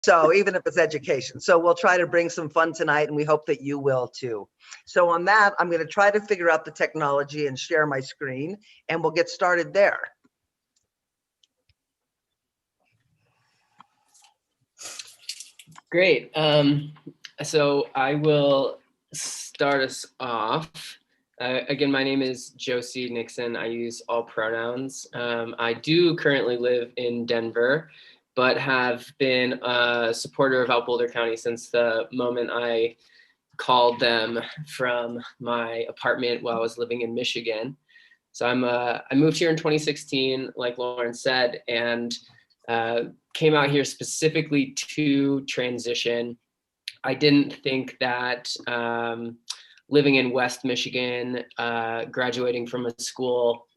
So even if it's education. So we'll try to bring some fun tonight, and we hope that you will too. So on that, I'm going to try to figure out the technology and share my screen, and we'll get started there. Great. So I will start us off. Again, my name is Josie Nixon. I use all pronouns. I do currently live in Denver, but have been a supporter of Boulder County since the moment I called them from my apartment while I was living in Michigan. So I moved here in 2016, like Lauren said, and came out here specifically to transition. I didn't think that living in West Michigan, graduating from a school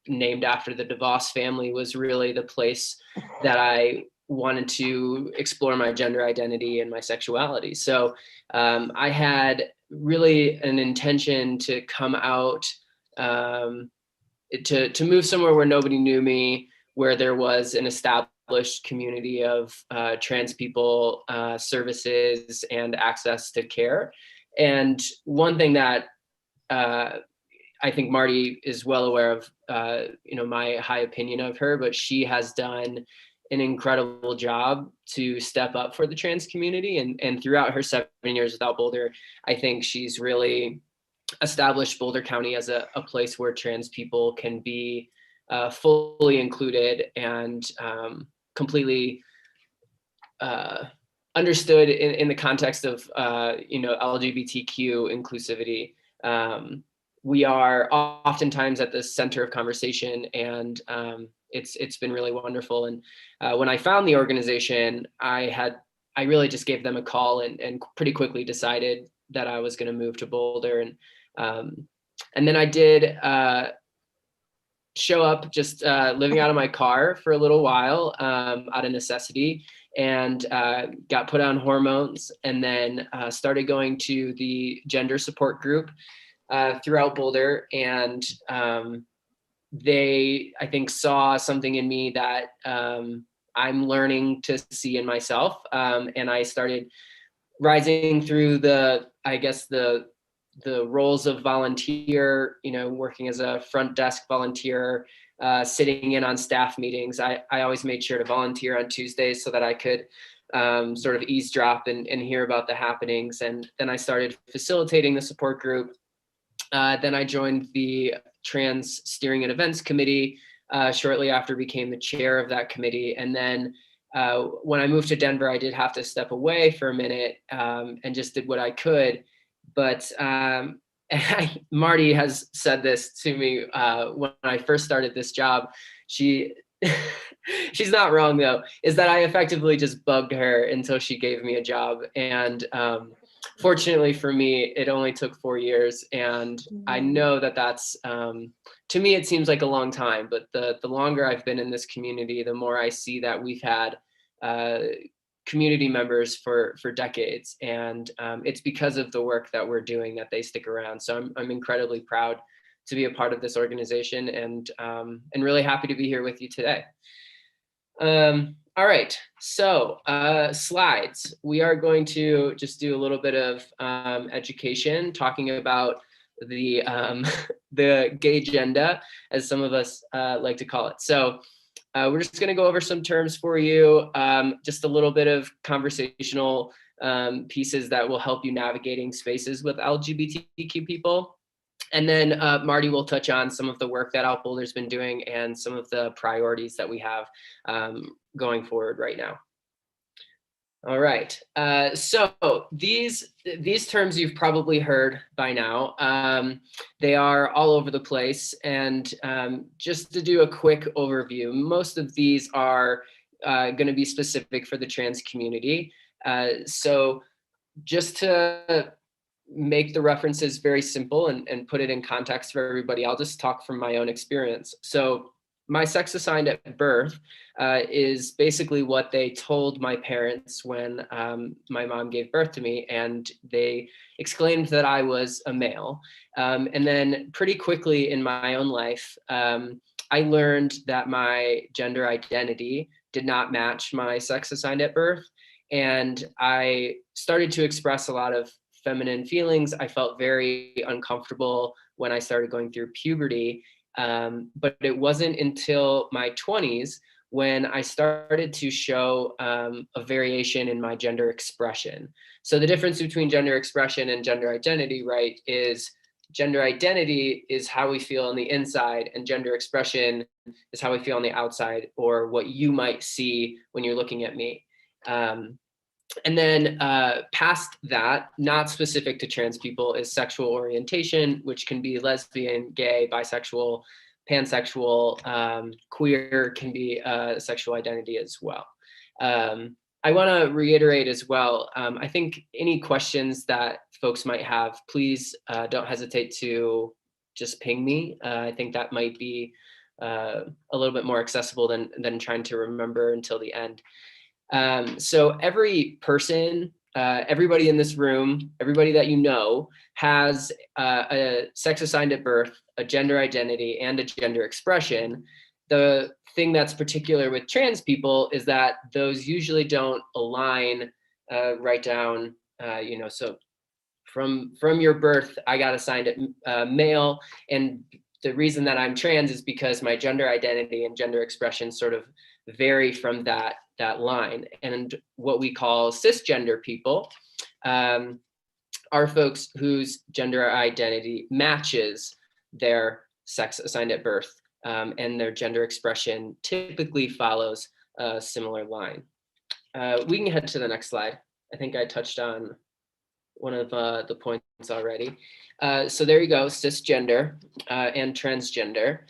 named after the DeVos family was really the place that I wanted to explore my gender identity and my sexuality. So I had really an intention to come out, to move somewhere where nobody knew me, where there was an established community of trans people, services, and access to care. And one thing that I think Marty is well aware of, my high opinion of her, but she has done an incredible job to step up for the trans community. And throughout her 7 years without Boulder, I think she's really established Boulder County as a place where trans people can be fully included and completely understood in the context of LGBTQ inclusivity. We are oftentimes at the center of conversation, and it's been really wonderful. And when I found the organization, I really just gave them a call and pretty quickly decided that I was going to move to Boulder. And then I did show up just living out of my car for a little while out of necessity, and got put on hormones, and then started going to the gender support group throughout Boulder. And they, I think, saw something in me that I'm learning to see in myself. And I started rising through the roles of volunteer, working as a front desk volunteer, sitting in on staff meetings. I always made sure to volunteer on Tuesdays so that I could sort of eavesdrop and hear about the happenings. And then I started facilitating the support group. Then I joined the Trans Steering and Events Committee shortly after became the chair of that committee. And then when I moved to Denver, I did have to step away for a minute and just did what I could. But Marty has said this to me when I first started this job. She's not wrong though, is that I effectively just bugged her until she gave me a job. And fortunately for me, it only took 4 years. And I know that that's, to me, it seems like a long time, but the longer I've been in this community, the more I see that we've had community members for decades. And it's because of the work that we're doing that they stick around. So I'm incredibly proud to be a part of this organization, and really happy to be here with you today. All right, so slides. We are going to just do a little bit of education, talking about the gay agenda, as some of us like to call it. So we're just going to go over some terms for you, just a little bit of conversational pieces that will help you navigating spaces with LGBTQ people. And then Marty will touch on some of the work that Boulder's been doing and some of the priorities that we have going forward right now. All right, so these terms you've probably heard by now. They are all over the place, and just to do a quick overview, most of these are going to be specific for the trans community. So just to make the references very simple and put it in context for everybody, I'll just talk from my own experience. So my sex assigned at birth is basically what they told my parents when my mom gave birth to me, and they exclaimed that I was a male. And then pretty quickly in my own life, I learned that my gender identity did not match my sex assigned at birth. And I started to express a lot of feminine feelings. I felt very uncomfortable when I started going through puberty. But it wasn't until my 20s when I started to show a variation in my gender expression. So the difference between gender expression and gender identity, right, is gender identity is how we feel on the inside, and gender expression is how we feel on the outside, or what you might see when you're looking at me. And then past that, not specific to trans people, is sexual orientation, which can be lesbian, gay, bisexual, pansexual, queer, can be sexual identity as well. I want to reiterate as well, I think any questions that folks might have, please don't hesitate to just ping me. I think that might be a little bit more accessible than trying to remember until the end. So every person, everybody in this room, everybody that you know has a sex assigned at birth, a gender identity, and a gender expression. The thing that's particular with trans people is that those usually don't align right down, so from your birth, I got assigned at male. And the reason that I'm trans is because my gender identity and gender expression sort of vary from that line. And what we call cisgender people are folks whose gender identity matches their sex assigned at birth, and their gender expression typically follows a similar line. We can head to the next slide. I think I touched on one of the points already. So there you go, cisgender and transgender.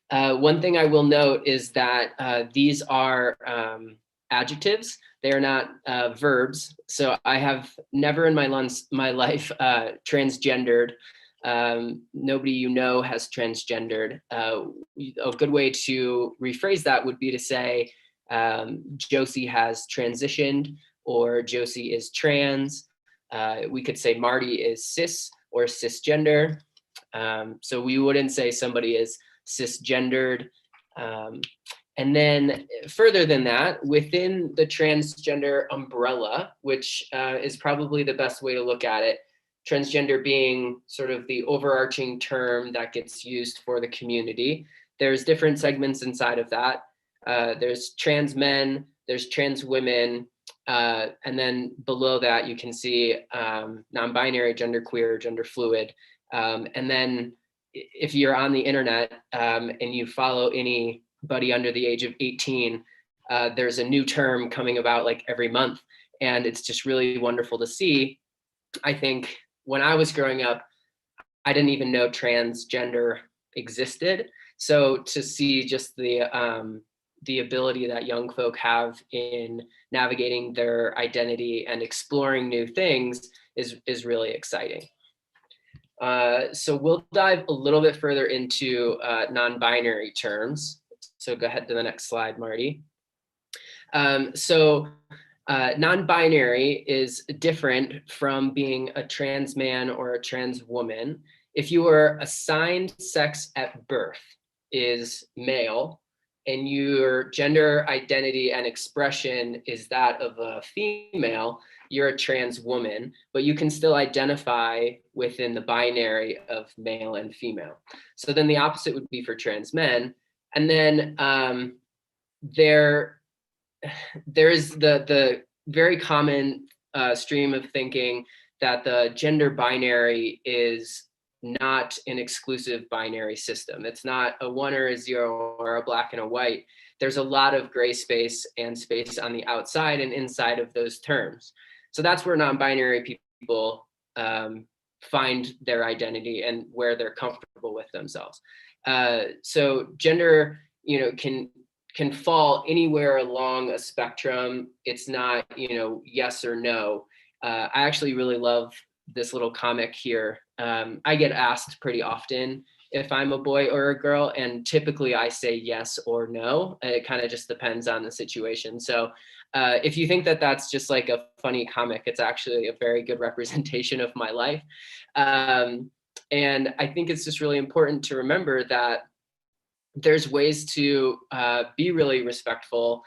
One thing I will note is that these are adjectives. They are not verbs. So I have never in my life transgendered. Nobody you know has transgendered. A good way to rephrase that would be to say Josie has transitioned, or Josie is trans. We could say Marty is cis or cisgender. So we wouldn't say somebody is cisgendered. And then further than that, within the transgender umbrella, which is probably the best way to look at it, transgender being sort of the overarching term that gets used for the community, there's different segments inside of that. There's trans men, there's trans women, and then below that you can see non-binary, genderqueer, gender fluid. And then if you're on the internet and you follow anybody under the age of 18, there's a new term coming about like every month. And it's just really wonderful to see. I think when I was growing up, I didn't even know transgender existed. So to see just the ability that young folk have in navigating their identity and exploring new things is really exciting. So we'll dive a little bit further into non-binary terms. So go ahead to the next slide, Marty. Non-binary is different from being a trans man or a trans woman. If you are assigned sex at birth is male, and your gender identity and expression is that of a female, you're a trans woman, but you can still identify within the binary of male and female. So then the opposite would be for trans men. And then there is the very common stream of thinking that the gender binary is not an exclusive binary system. It's not a 1 or a 0 or a black and a white. There's a lot of gray space and space on the outside and inside of those terms. So that's where non-binary people find their identity and where they're comfortable with themselves. So gender, can fall anywhere along a spectrum. It's not, yes or no. I actually really love this little comic here. I get asked pretty often if I'm a boy or a girl, and typically I say yes or no. It kind of just depends on the situation. So if you think that that's just like a funny comic, it's actually a very good representation of my life. And I think it's just really important to remember that there's ways to be really respectful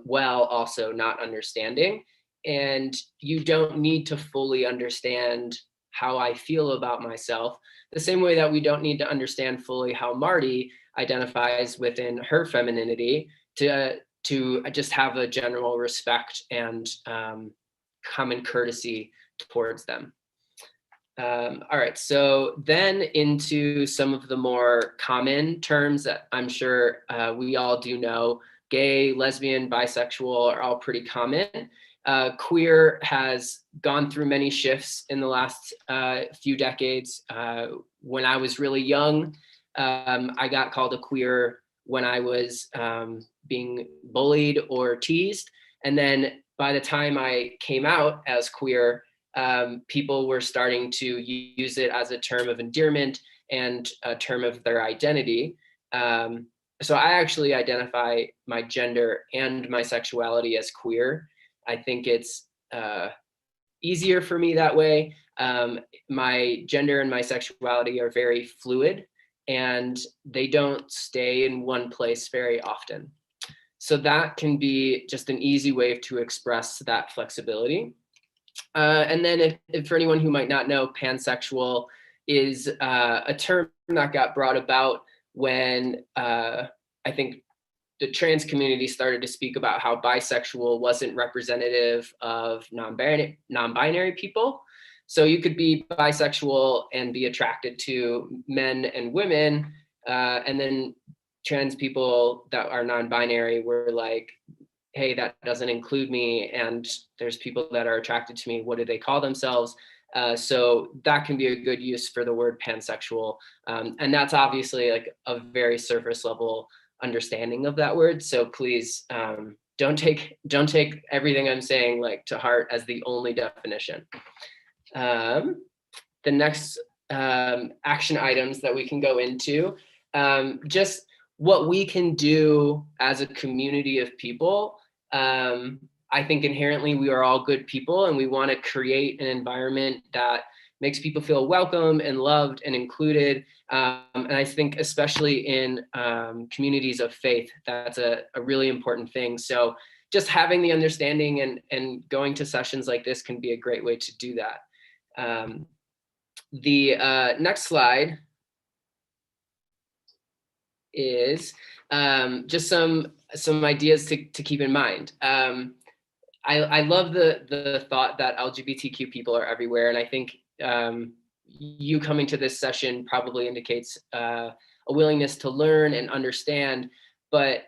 while also not understanding. And you don't need to fully understand how I feel about myself, the same way that we don't need to understand fully how Marty identifies within her femininity to just have a general respect and common courtesy towards them. All right, so then into some of the more common terms that I'm sure we all do know. Gay, lesbian, bisexual are all pretty common. Queer has gone through many shifts in the last few decades. When I was really young, I got called a queer when I was being bullied or teased. And then by the time I came out as queer, people were starting to use it as a term of endearment and a term of their identity. So I actually identify my gender and my sexuality as queer. I think it's easier for me that way. My gender and my sexuality are very fluid, and they don't stay in one place very often. So that can be just an easy way to express that flexibility. And then if for anyone who might not know, pansexual is a term that got brought about when I think the trans community started to speak about how bisexual wasn't representative of non-binary people. So you could be bisexual and be attracted to men and women, and then trans people that are non-binary were like, hey, that doesn't include me, and there's people that are attracted to me, what do they call themselves? So that can be a good use for the word pansexual. And that's obviously like a very surface level understanding of that word. So please don't take everything I'm saying like to heart as the only definition. The next action items that we can go into, just what we can do as a community of people. I think inherently we are all good people, and we want to create an environment that makes people feel welcome and loved and included. And I think especially in communities of faith, that's a really important thing. So just having the understanding and going to sessions like this can be a great way to do that. The next slide is just some ideas to keep in mind. I love the thought that LGBTQ people are everywhere, and I think you coming to this session probably indicates a willingness to learn and understand. But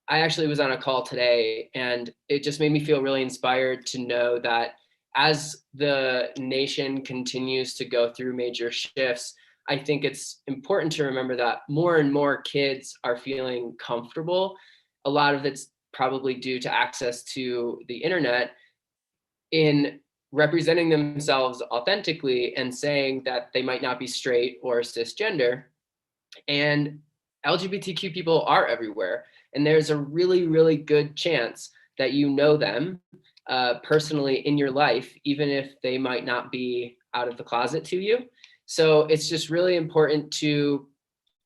I actually was on a call today, and it just made me feel really inspired to know that as the nation continues to go through major shifts, I think it's important to remember that more and more kids are feeling comfortable. A lot of it's probably due to access to the internet in representing themselves authentically and saying that they might not be straight or cisgender. And LGBTQ people are everywhere. And there's a really, really good chance that you know them personally in your life, even if they might not be out of the closet to you. So it's just really important to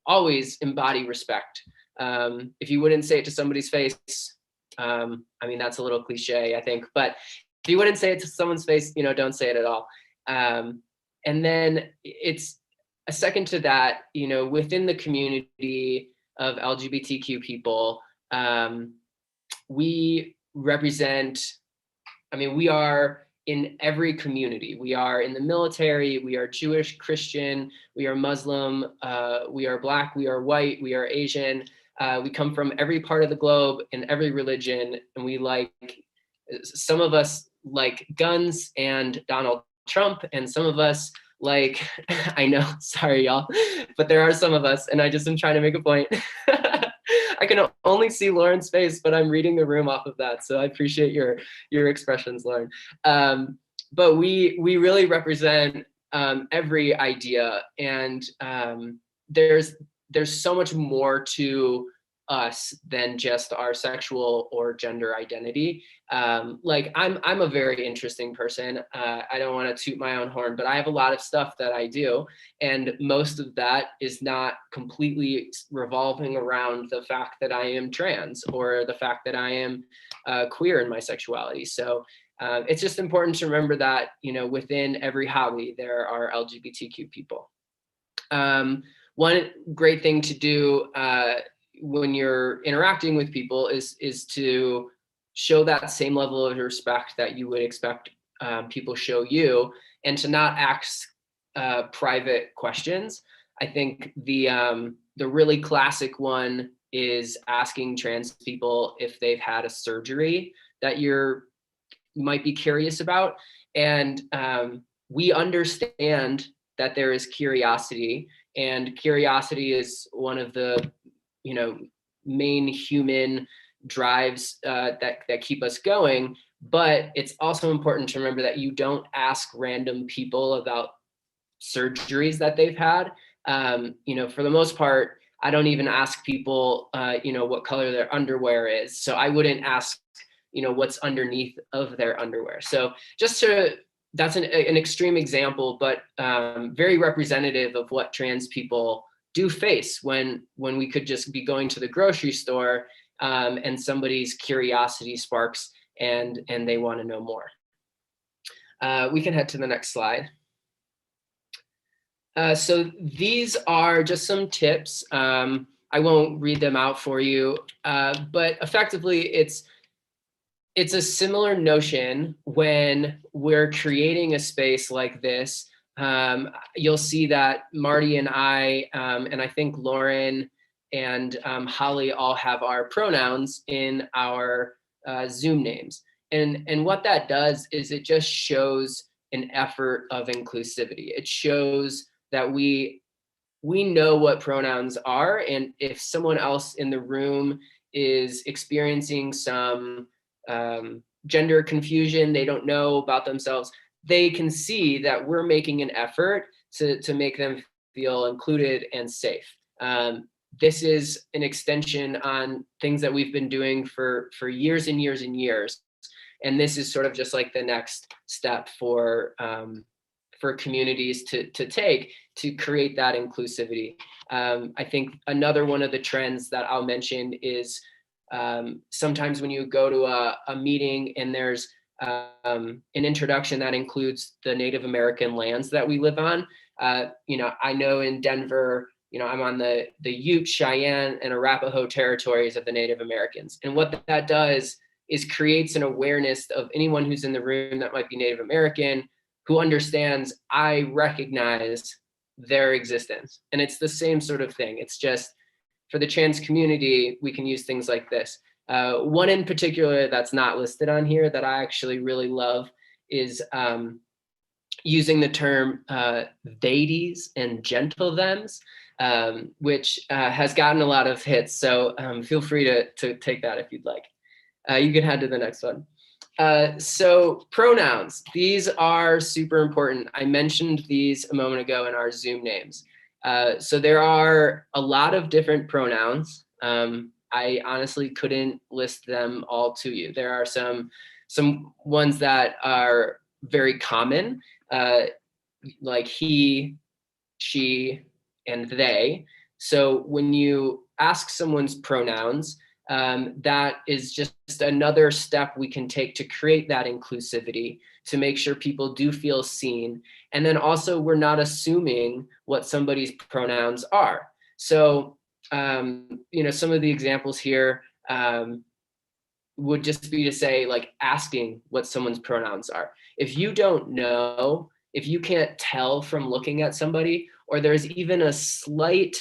always embody respect. If you wouldn't say it to somebody's face, I mean, that's a little cliche, I think, but if you wouldn't say it to someone's face, don't say it at all. And then it's a second to that, within the community of LGBTQ people, we represent, we are in every community. We are in the military, we are Jewish, Christian, we are Muslim, we are Black, we are white, we are Asian. We come from every part of the globe in every religion, and some of us like guns and Donald Trump, and some of us like, I know, sorry y'all, but there are some of us, and I just am trying to make a point. I can only see Lauren's face, but I'm reading the room off of that, so I appreciate your expressions, Lauren. But we really represent every idea, and there's so much more to us than just our sexual or gender identity. Like I'm a very interesting person. I don't want to toot my own horn, but I have a lot of stuff that I do. And most of that is not completely revolving around the fact that I am trans or the fact that I am queer in my sexuality. So it's just important to remember that, you know, within every hobby, there are LGBTQ people. One great thing to do when you're interacting with people is to show that same level of respect that you would expect people show you, and to not ask private questions. I think the really classic one is asking trans people if they've had a surgery that you might be curious about. And we understand that there is curiosity, and curiosity is one of the, you know, main human drives that keep us going. But it's also important to remember that you don't ask random people about surgeries that they've had. You know, for the most part, I don't even ask people, you know, what color their underwear is. So I wouldn't ask, you know, what's underneath of their underwear. So just to, that's an extreme example, but very representative of what trans people do face when we could just be going to the grocery store and somebody's curiosity sparks and they want to know more. We can head to the next slide. So these are just some tips. I won't read them out for you, but effectively it's a similar notion when we're creating a space like this. You'll see that Marty and I think Lauren and Holly all have our pronouns in our Zoom names. And what that does is it just shows an effort of inclusivity. It shows that we know what pronouns are, and if someone else in the room is experiencing some gender confusion, they don't know about themselves, they can see that we're making an effort to make them feel included and safe. This is an extension on things that we've been doing for years and years and years. And this is sort of just like the next step for communities to take to create that inclusivity. I think another one of the trends that I'll mention is sometimes when you go to a meeting and there's an introduction that includes the Native American lands that we live on. You know, I know in Denver, you know, I'm on the Ute, Cheyenne, and Arapaho territories of the Native Americans. And what that does is creates an awareness of anyone who's in the room that might be Native American, who understands I recognize their existence. And it's the same sort of thing. It's just for the trans community, we can use things like this. One in particular that's not listed on here that I actually really love is using the term theydies and gentle thems, which has gotten a lot of hits. So feel free to take that if you'd like. You can head to the next one. So pronouns, these are super important. I mentioned these a moment ago in our Zoom names. So there are a lot of different pronouns. I honestly couldn't list them all to you. There are some ones that are very common, like he, she, and they. So when you ask someone's pronouns, that is just another step we can take to create that inclusivity, to make sure people do feel seen. And then also we're not assuming what somebody's pronouns are. So, you know, some of the examples here would just be to say, like, asking what someone's pronouns are. If you don't know, if you can't tell from looking at somebody, or there's even a slight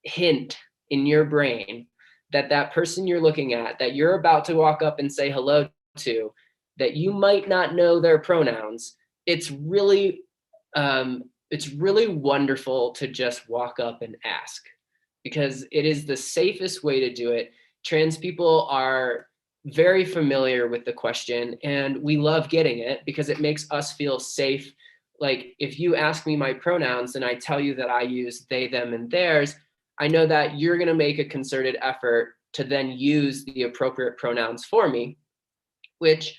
hint in your brain that that person you're looking at, that you're about to walk up and say hello to, that you might not know their pronouns, it's really wonderful to just walk up and ask, because it is the safest way to do it. Trans people are very familiar with the question, and we love getting it because it makes us feel safe. Like, if you ask me my pronouns and I tell you that I use they, them, and theirs, I know that you're going to make a concerted effort to then use the appropriate pronouns for me, which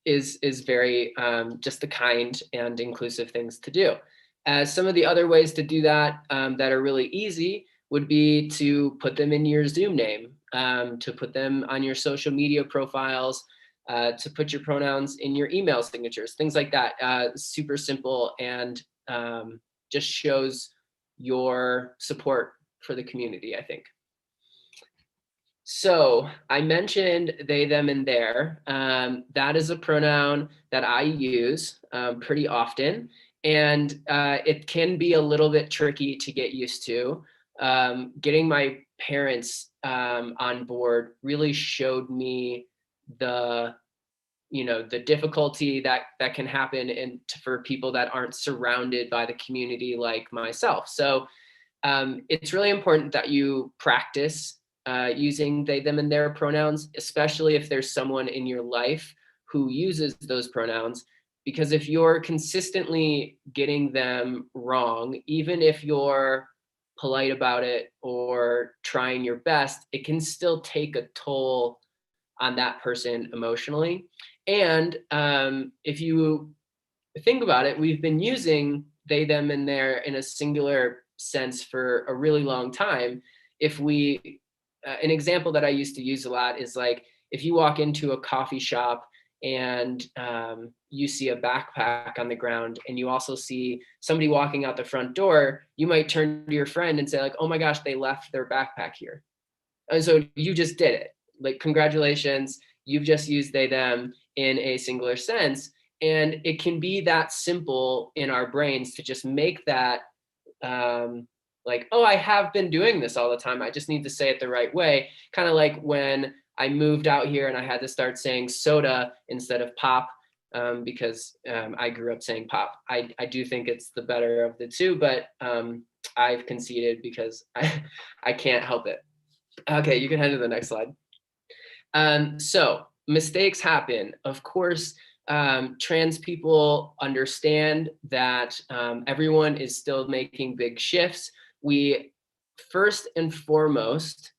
is very just the kind and inclusive things to do. Some of the other ways to do that that are really easy would be to put them in your Zoom name, to put them on your social media profiles, to put your pronouns in your email signatures, things like that. Super simple and just shows your support for the community, I think. So I mentioned they, them, and their. That is a pronoun that I use pretty often, and it can be a little bit tricky to get used to. Getting my parents on board really showed me the difficulty that can happen for people that aren't surrounded by the community like myself. So it's really important that you practice using they, them, and their pronouns, especially if there's someone in your life who uses those pronouns, because if you're consistently getting them wrong, even if you're polite about it or trying your best, it can still take a toll on that person emotionally. And if you think about it, we've been using they, them, and their in a singular sense for a really long time. If we, an example that I used to use a lot is like, if you walk into a coffee shop and you see a backpack on the ground and you also see somebody walking out the front door, you might turn to your friend and say like, oh my gosh, they left their backpack here. And so you just did it. Like, congratulations, you've just used they, them in a singular sense. And it can be that simple in our brains to just make that like, oh, I have been doing this all the time. I just need to say it the right way. Kind of like when I moved out here and I had to start saying soda instead of pop because I grew up saying pop. I do think it's the better of the two, but I've conceded because I can't help it. Okay, you can head to the next slide. So mistakes happen. Of course, trans people understand that everyone is still making big shifts. We first and foremost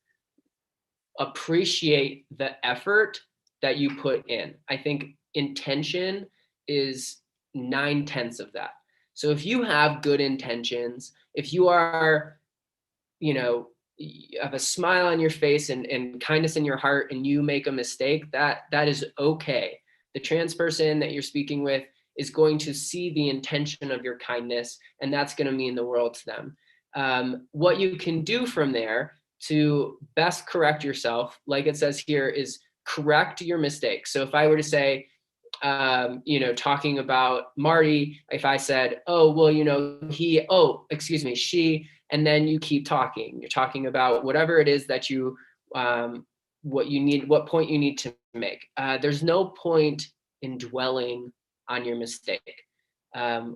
appreciate the effort that you put in. I think intention is 9/10 of that. So if you have good intentions, if you are, you have a smile on your face and kindness in your heart and you make a mistake, that is okay. The trans person that you're speaking with is going to see the intention of your kindness, and that's going to mean the world to them. What you can do from there to best correct yourself, like it says here, is correct your mistakes. So if I were to say, talking about Marty, if I said, oh, well, she, and then you keep talking, you're talking about whatever it is that you, what point you need to make. There's no point in dwelling on your mistake.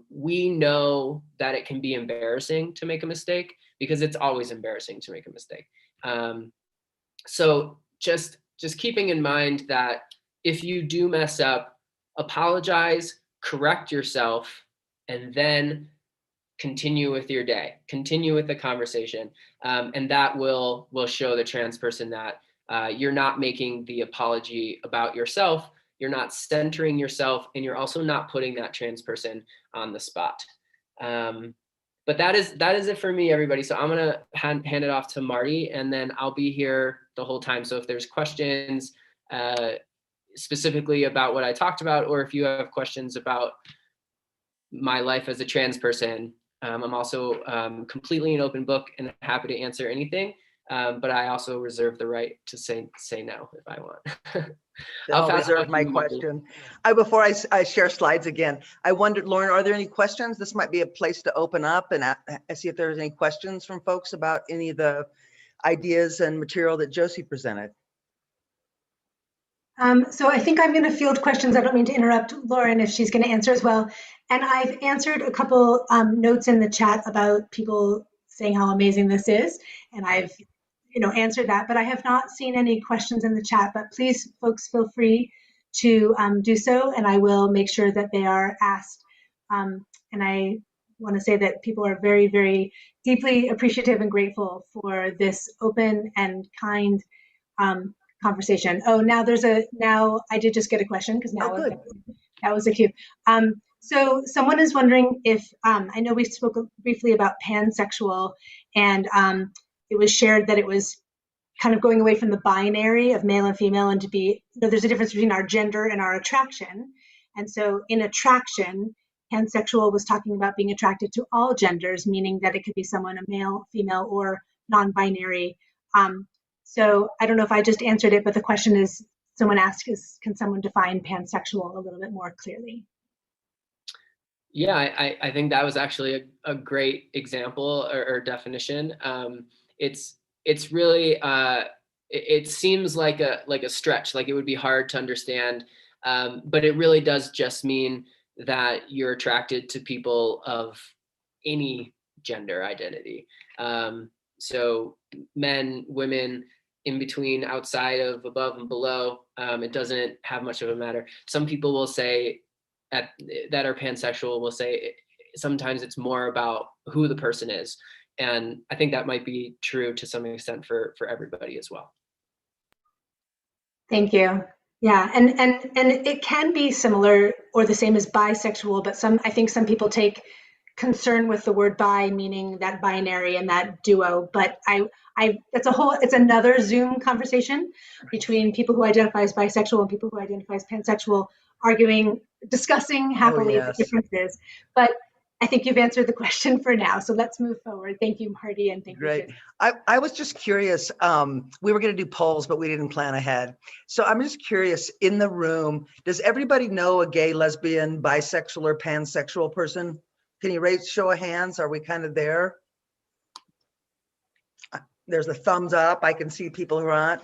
We know that it can be embarrassing to make a mistake because it's always embarrassing to make a mistake. So just keeping in mind that if you do mess up, apologize, correct yourself, and then continue with your day, continue with the conversation. And that will show the trans person that you're not making the apology about yourself, you're not centering yourself, and you're also not putting that trans person on the spot. But that is it for me, everybody. So I'm gonna hand it off to Marty, and then I'll be here the whole time. So if there's questions specifically about what I talked about, or if you have questions about my life as a trans person, I'm also completely an open book and happy to answer anything. But I also reserve the right to say no if I want. I'll reserve my question. Before I share slides again, I wondered, Lauren, are there any questions? This might be a place to open up and see if there's any questions from folks about any of the ideas and material that Josie presented. So I think I'm going to field questions. I don't mean to interrupt Lauren if she's going to answer as well. And I've answered a couple notes in the chat about people saying how amazing this is. And I've answered that, but I have not seen any questions in the chat. But please, folks, feel free to do so, and I will make sure that they are asked. And I want to say that people are very, very deeply appreciative and grateful for this open and kind conversation. Oh, now I did just get a question because now good. that was a cue. So someone is wondering if, I know we spoke briefly about pansexual, and it was shared that it was kind of going away from the binary of male and female, and to be, there's a difference between our gender and our attraction. And so in attraction, pansexual was talking about being attracted to all genders, meaning that it could be someone, a male, female, or non-binary. So I don't know if I just answered it, but the question is, someone asked, can someone define pansexual a little bit more clearly? Yeah, I think that was actually a great example or definition. It's really it seems like a stretch, like it would be hard to understand, but it really does just mean that you're attracted to people of any gender identity. So men, women, in between, outside of, above and below, it doesn't have much of a matter. Some people will say that are pansexual will say sometimes it's more about who the person is. And I think that might be true to some extent for everybody as well. Thank you. Yeah, and it can be similar or the same as bisexual, but I think some people take concern with the word bi, meaning that binary and that duo. But it's another Zoom conversation between people who identify as bisexual and people who identify as pansexual, discussing happily the differences. But I think you've answered the question for now. So let's move forward. Thank you, Marty, and thank you. Great. I was just curious. We were going to do polls, but we didn't plan ahead. So I'm just curious, in the room, does everybody know a gay, lesbian, bisexual, or pansexual person? Can you show of hands? Are we kind of there? There's a thumbs up. I can see people who aren't.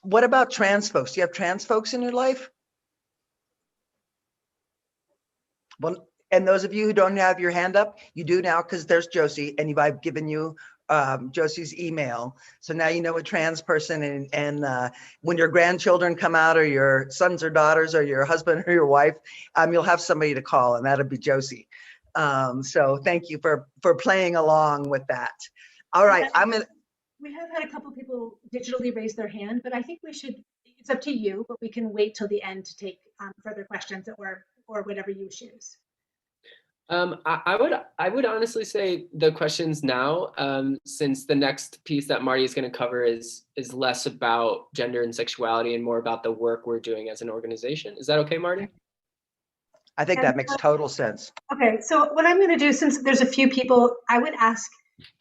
What about trans folks? Do you have trans folks in your life? Well, and those of you who don't have your hand up, you do now, because there's Josie, and I've given you Josie's email. So now you know a trans person, and when your grandchildren come out, or your sons or daughters, or your husband or your wife, you'll have somebody to call, and that'll be Josie. So thank you for playing along with that. All right, we have had a couple people digitally raise their hand, but I think it's up to you, but we can wait till the end to take further questions or whatever you choose. I would honestly say the questions now, since the next piece that Marty is going to cover is less about gender and sexuality and more about the work we're doing as an organization. Is that okay, Marty? I think that makes total sense. Okay, so what I'm going to do, since there's a few people, I would ask,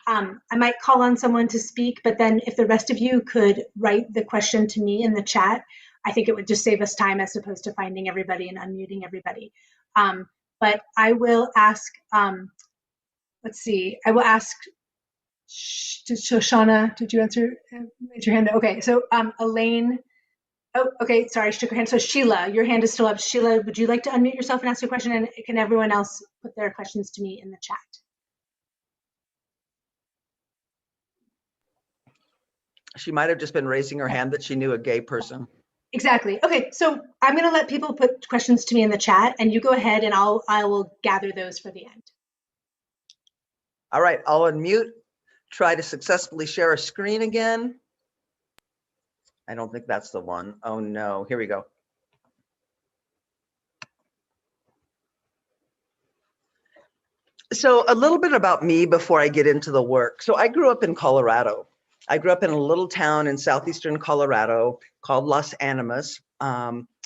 I might call on someone to speak, but then if the rest of you could write the question to me in the chat, I think it would just save us time as opposed to finding everybody and unmuting everybody. But I will ask, let's see, I will ask, so Shauna, did you answer, raise your hand? Okay, so Elaine, oh, okay, sorry, she took her hand. So Sheila, your hand is still up. Sheila, would you like to unmute yourself and ask a question? And can everyone else put their questions to me in the chat? She might have just been raising her hand that she knew a gay person. Exactly. Okay, so I'm going to let people put questions to me in the chat, and you go ahead, and I will gather those for the end. All right, I'll unmute, try to successfully share a screen again. I don't think that's the one. Oh no, here we go. So a little bit about me before I get into the work. So I grew up in Colorado. I grew up in a little town in southeastern Colorado called Los Animas,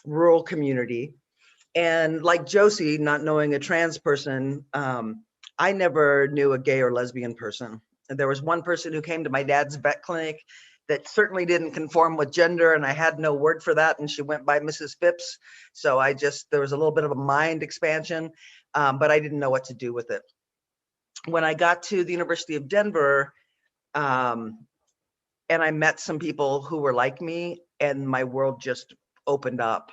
rural community. And like Josie, not knowing a trans person, I never knew a gay or lesbian person. And there was one person who came to my dad's vet clinic that certainly didn't conform with gender, and I had no word for that, and she went by Mrs. Phipps. So there was a little bit of a mind expansion, but I didn't know what to do with it. When I got to the University of Denver, and I met some people who were like me, and my world just opened up.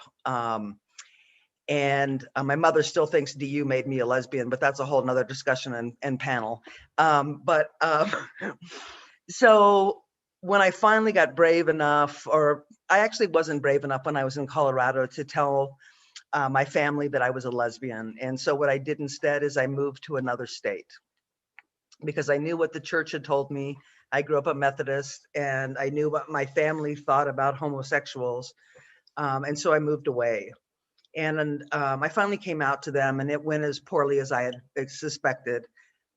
And my mother still thinks DU made me a lesbian, but that's a whole nother discussion and panel. So when I finally got brave enough, or I actually wasn't brave enough when I was in Colorado to tell my family that I was a lesbian. And so what I did instead is I moved to another state because I knew what the church had told me. I grew up a Methodist and I knew what my family thought about homosexuals. And so I moved away. And I finally came out to them and it went as poorly as I had suspected.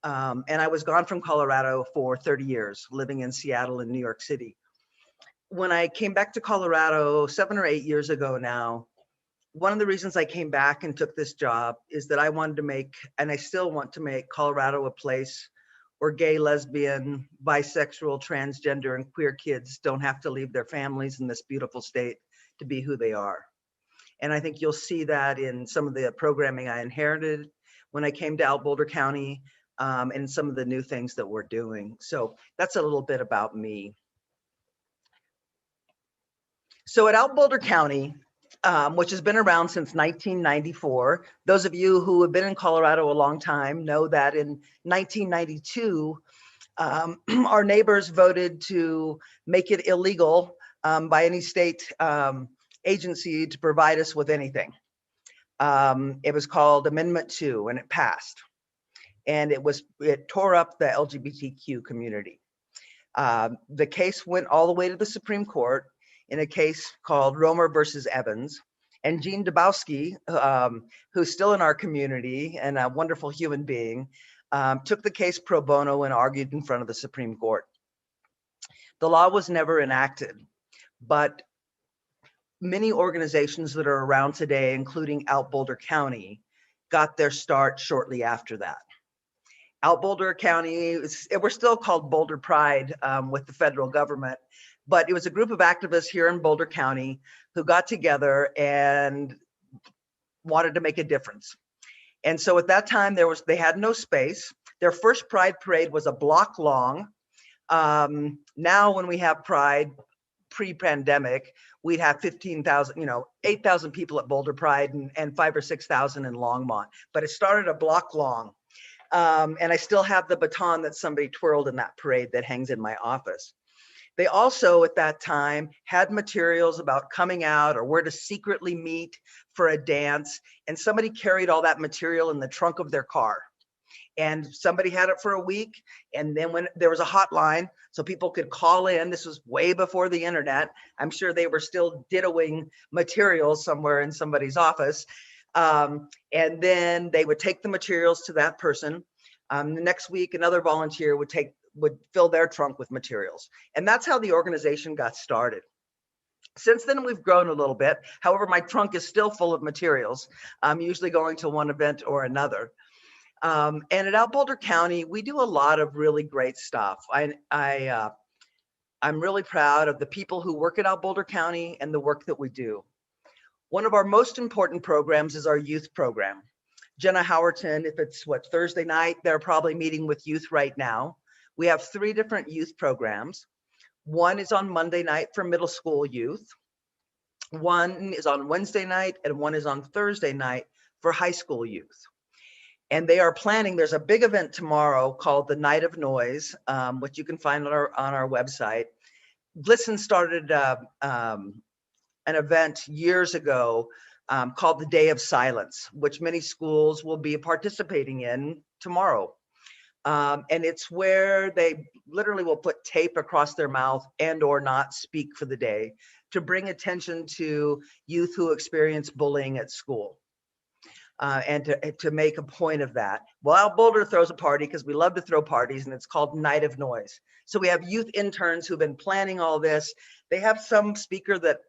And I was gone from Colorado for 30 years, living in Seattle and New York City. When I came back to Colorado 7 or 8 years ago now, one of the reasons I came back and took this job is that I wanted to make, and I still want to make, Colorado a place where gay, lesbian, bisexual, transgender, and queer kids don't have to leave their families in this beautiful state to be who they are. And I think you'll see that in some of the programming I inherited when I came to Boulder County, and some of the new things that we're doing. So that's a little bit about me. So at Boulder County, which has been around since 1994. Those of you who have been in Colorado a long time know that in 1992, our neighbors voted to make it illegal by any state agency to provide us with anything. It was called Amendment 2 and it passed. And it tore up the LGBTQ community. The case went all the way to the Supreme Court in a case called Romer versus Evans. And Jean Dabowski, who's still in our community and a wonderful human being, took the case pro bono and argued in front of the Supreme Court. The law was never enacted, but many organizations that are around today, including Boulder County, got their start shortly after that. Boulder County, we're still called Boulder Pride with the federal government, but it was a group of activists here in Boulder County who got together and wanted to make a difference. And so at that time, they had no space. Their first Pride parade was a block long. Now when we have Pride pre-pandemic, we'd have 15,000, 8,000 people at Boulder Pride and 5,000 or 6,000 in Longmont, but it started a block long. And I still have the baton that somebody twirled in that parade that hangs in my office. They also, at that time, had materials about coming out or where to secretly meet for a dance. And somebody carried all that material in the trunk of their car. And somebody had it for a week. And then when there was a hotline, so people could call in, this was way before the internet. I'm sure they were still dittoing materials somewhere in somebody's office. And then they would take the materials to that person. The next week, another volunteer would fill their trunk with materials. And that's how the organization got started. Since then, we've grown a little bit. However, my trunk is still full of materials. I'm usually going to one event or another. And at Boulder County, we do a lot of really great stuff. I'm really proud of the people who work at Boulder County and the work that we do. One of our most important programs is our youth program. Jenna Howerton, if it's Thursday night, they're probably meeting with youth right now. We have 3 different youth programs. One is on Monday night for middle school youth. One is on Wednesday night and one is on Thursday night for high school youth. And they are planning, there's a big event tomorrow called the Night of Noise, which you can find on our website. Glisten started an event years ago called the Day of Silence, which many schools will be participating in tomorrow. And it's where they literally will put tape across their mouth and or not speak for the day to bring attention to youth who experience bullying at school. And to make a point of that. Well, Boulder throws a party because we love to throw parties, and it's called Night of Noise. So we have youth interns who've been planning all this. They have some speaker that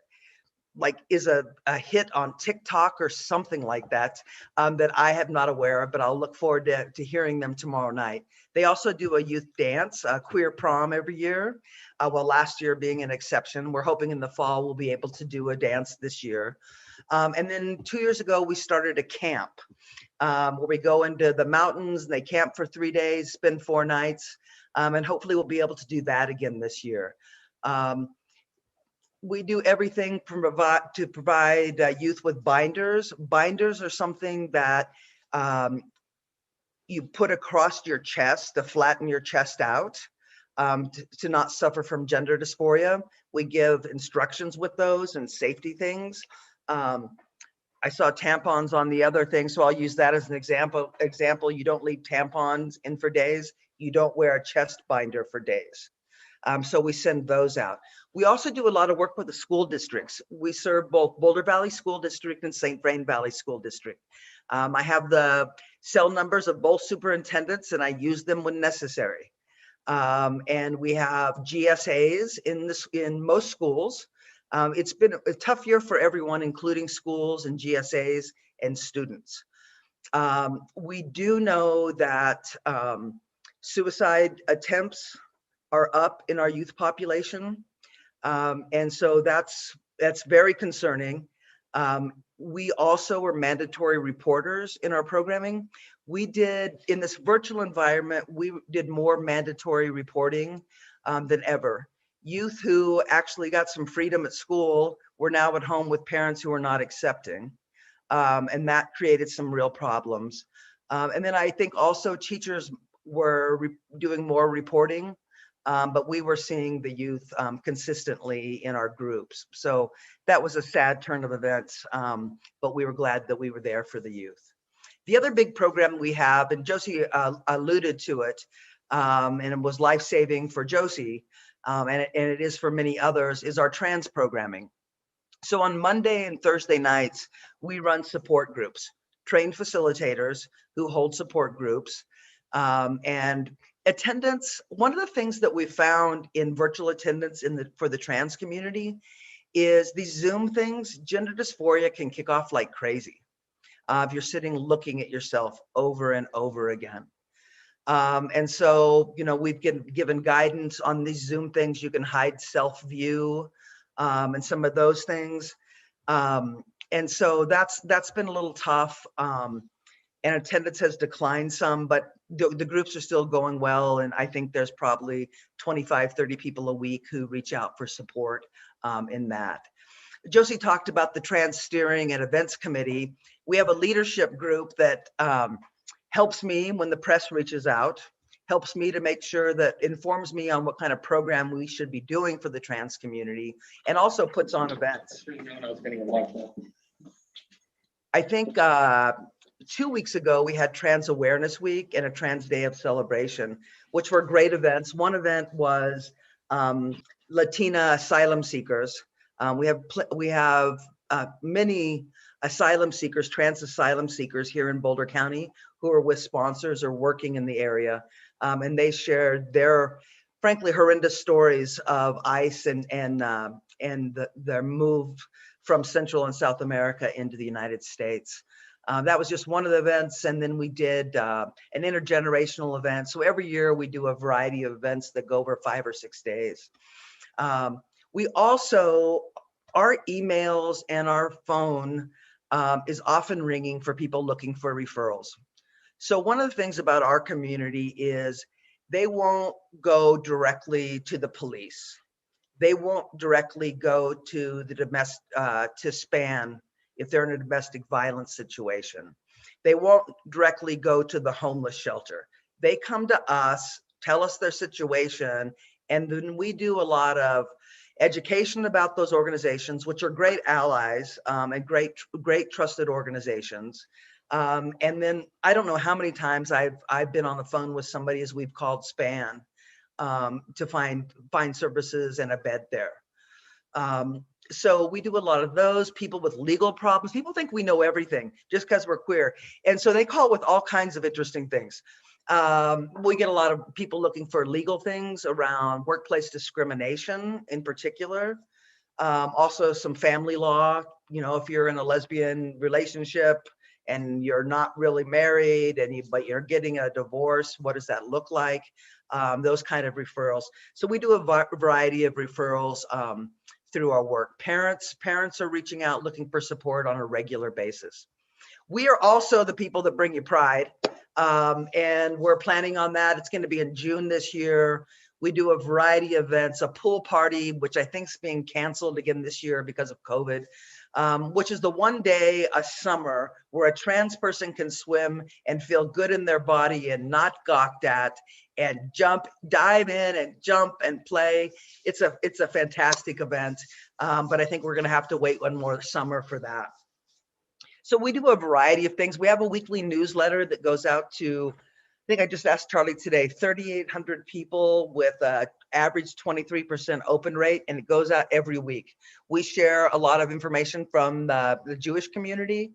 is a hit on TikTok or something like that, that I am not aware of, but I'll look forward to hearing them tomorrow night. They also do a youth dance, a queer prom every year. Well, last year being an exception. We're hoping in the fall we'll be able to do a dance this year. And then 2 years ago, we started a camp where we go into the mountains and they camp for 3 days, spend 4 nights, and hopefully we'll be able to do that again this year. We do everything from to provide youth with binders. Binders are something that you put across your chest to flatten your chest out to not suffer from gender dysphoria. We give instructions with those and safety things. I saw tampons on the other thing, so I'll use that as an example. You don't leave tampons in for days. You don't wear a chest binder for days. So we send those out. We also do a lot of work with the school districts. We serve both Boulder Valley School District and St. Vrain Valley School District. I have the cell numbers of both superintendents, and I use them when necessary. And we have GSAs in most schools. It's been a tough year for everyone, including schools and GSAs and students. We do know that suicide attempts are up in our youth population. And so that's very concerning. We also were mandatory reporters in our programming. We did, in this virtual environment, we did more mandatory reporting than ever. Youth who actually got some freedom at school were now at home with parents who were not accepting. And that created some real problems. And then I think also teachers were doing more reporting, but we were seeing the youth consistently in our groups. So that was a sad turn of events, but we were glad that we were there for the youth. The other big program we have, and Josie alluded to it, and it was life-saving for Josie, and it is for many others, is our trans programming. So on Monday and Thursday nights, we run support groups, trained facilitators who hold support groups. And attendance, one of the things that we found in virtual attendance for the trans community is these Zoom things, gender dysphoria can kick off like crazy. If you're sitting looking at yourself over and over again. And so, we've given guidance on these Zoom things. You can hide self-view and some of those things. And so that's been a little tough. And attendance has declined some, but the groups are still going well. And I think there's probably 25, 30 people a week who reach out for support in that. Josie talked about the Trans Steering and Events Committee. We have a leadership group that helps me when the press reaches out, helps me to make sure that informs me on what kind of program we should be doing for the trans community, and also puts on events. I think 2 weeks ago, we had Trans Awareness Week and a Trans Day of Celebration, which were great events. One event was Latina asylum seekers. We have many asylum seekers, trans asylum seekers here in Boulder County who are with sponsors or working in the area. And they shared their, frankly, horrendous stories of ICE and their move from Central and South America into the United States. That was just one of the events. And then we did an intergenerational event. So every year we do a variety of events that go over 5 or 6 days. We also, our emails and our phone is often ringing for people looking for referrals. So one of the things about our community is they won't go directly to the police. They won't directly go to the domestic, to SPAN if they're in a domestic violence situation. They won't directly go to the homeless shelter. They come to us, tell us their situation, and then we do a lot of education about those organizations, which are great allies and great trusted organizations. And then I don't know how many times I've been on the phone with somebody as we've called SPAN to find services and a bed there. So we do a lot of those. People with legal problems. People think we know everything just because we're queer. And so they call with all kinds of interesting things. We get a lot of people looking for legal things around workplace discrimination in particular. Also some family law, if you're in a lesbian relationship and you're not really married but you're getting a divorce, what does that look like? Those kind of referrals. So we do a variety of referrals through our work. Parents are reaching out looking for support on a regular basis. We are also the people that bring you pride. And we're planning on that. It's going to be in June this year. We do a variety of events, a pool party, which I think is being canceled again this year because of COVID, which is the one day a summer where a trans person can swim and feel good in their body and not gawked at and dive in and jump and play. It's a fantastic event, but I think we're going to have to wait one more summer for that. So we do a variety of things. We have a weekly newsletter that goes out to, I think I just asked Charlie today, 3,800 people with a average 23% open rate, and it goes out every week. We share a lot of information from the Jewish community,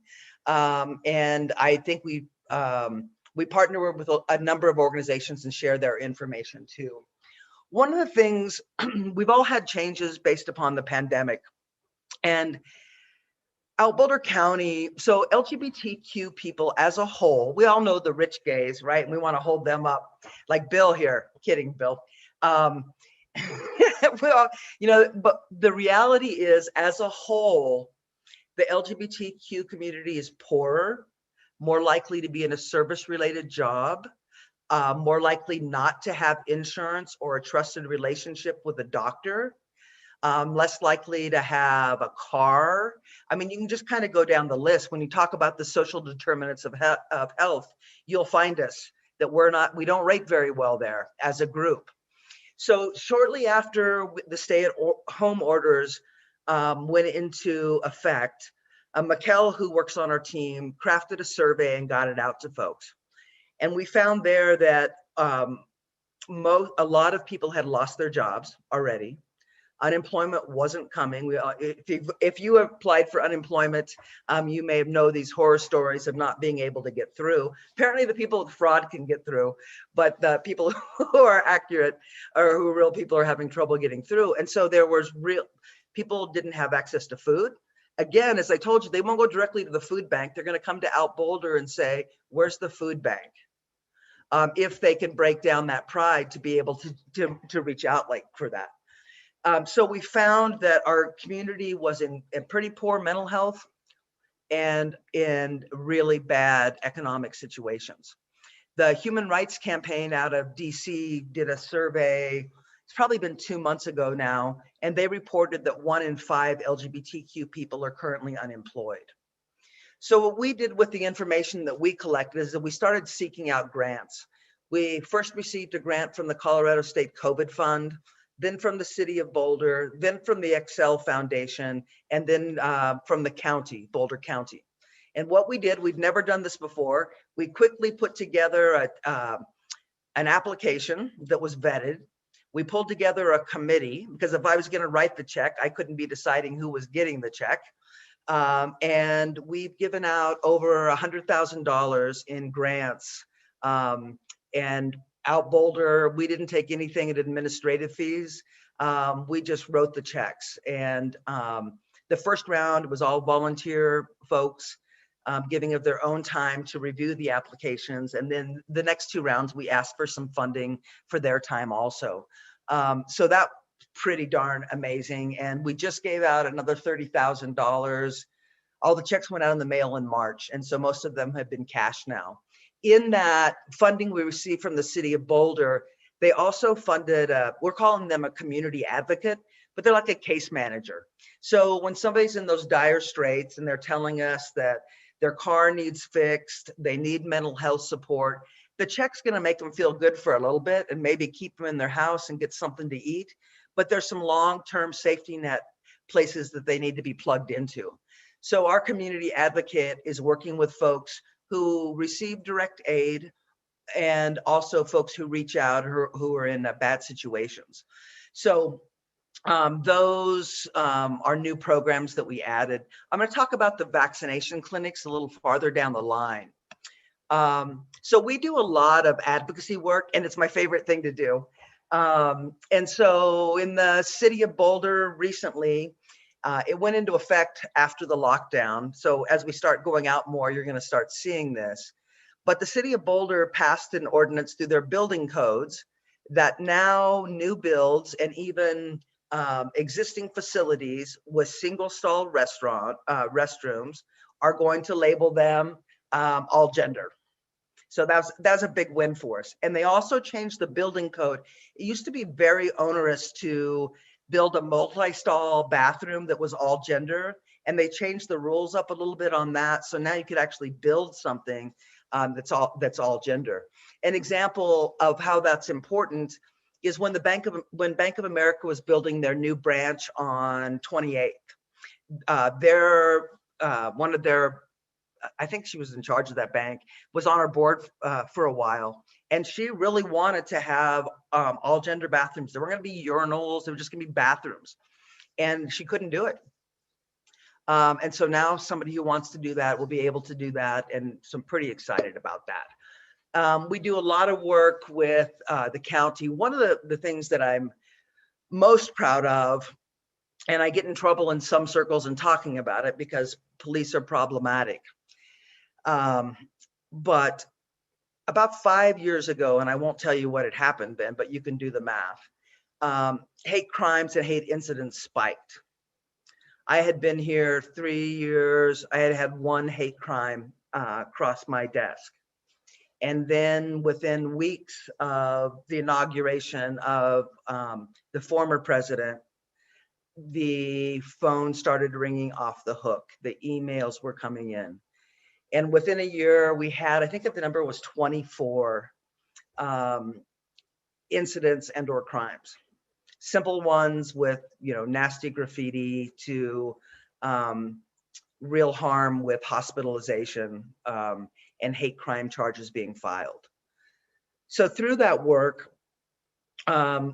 and I think we partner with a number of organizations and share their information too. One of the things, we've all had changes based upon the pandemic, and Boulder County, so LGBTQ people as a whole, we all know the rich gays, right? And we want to hold them up, like Bill here. Kidding, Bill. Well, but the reality is, as a whole, the LGBTQ community is poorer, more likely to be in a service-related job, more likely not to have insurance or a trusted relationship with a doctor. Less likely to have a car. I mean, you can just kind of go down the list. When you talk about the social determinants of health, you'll find us that we don't rate very well there as a group. So shortly after the stay-at-home orders went into effect, Mikkel, who works on our team, crafted a survey and got it out to folks. And we found there that a lot of people had lost their jobs already. Unemployment wasn't coming. If you applied for unemployment, you may know these horror stories of not being able to get through. Apparently the people with fraud can get through, but the people who are accurate or who real people are having trouble getting through. And so there was people didn't have access to food. Again, as I told you, they won't go directly to the food bank. They're going to come to Boulder and say, where's the food bank? If they can break down that pride to be able to reach out for that. So we found that our community was in pretty poor mental health and in really bad economic situations. The Human Rights Campaign out of DC did a survey, it's probably been 2 months ago now, and they reported that 1 in 5 LGBTQ people are currently unemployed. So what we did with the information that we collected is that we started seeking out grants. We first received a grant from the Colorado State COVID Fund, then from the city of Boulder, then from the Excel Foundation, and then from the county, Boulder County. And what we did, we've never done this before, we quickly put together an application that was vetted. We pulled together a committee, because if I was gonna write the check, I couldn't be deciding who was getting the check. And we've given out over $100,000 in grants. And Boulder, we didn't take anything in administrative fees. We just wrote the checks. And the first round was all volunteer folks giving of their own time to review the applications. And then the next 2 rounds, we asked for some funding for their time also. So that's pretty darn amazing. And we just gave out another $30,000. All the checks went out in the mail in March. And so most of them have been cashed now. In that funding we received from the city of Boulder, they also funded, we're calling them a community advocate, but they're like a case manager. So when somebody's in those dire straits and they're telling us that their car needs fixed, they need mental health support, the check's gonna make them feel good for a little bit and maybe keep them in their house and get something to eat. But there's some long-term safety net places that they need to be plugged into. So our community advocate is working with folks who receive direct aid and also folks who reach out who are in bad situations. So those are new programs that we added. I'm going to talk about the vaccination clinics a little farther down the line. So we do a lot of advocacy work, and it's my favorite thing to do. And so in the city of Boulder recently, it went into effect after the lockdown. So as we start going out more, you're going to start seeing this. But the city of Boulder passed an ordinance through their building codes that now new builds and even existing facilities with single stall restrooms are going to label them all gender. So that's a big win for us. And they also changed the building code. It used to be very onerous to build a multi-stall bathroom that was all gender, and they changed the rules up a little bit on that. So now you could actually build something that's all gender. An example of how that's important is when Bank of America was building their new branch on 28th. One of their I think she was in charge of that bank, was on our board for a while. And she really wanted to have all gender bathrooms. There weren't going to be urinals. There were just going to be bathrooms. And she couldn't do it. And so now somebody who wants to do that will be able to do that. And so I'm pretty excited about that. We do a lot of work with the county. One of the things that I'm most proud of, and I get in trouble in some circles in talking about it because police are problematic. But about 5 years ago, and I won't tell you what had happened then, but you can do the math. Hate crimes and hate incidents spiked. I had been here 3 years. I had had one hate crime cross my desk. And then within weeks of the inauguration of the former president, the phone started ringing off the hook. The emails were coming in. And within a year, we had, I think that the number was 24 incidents and or crimes. Simple ones with, nasty graffiti to real harm with hospitalization and hate crime charges being filed. So through that work,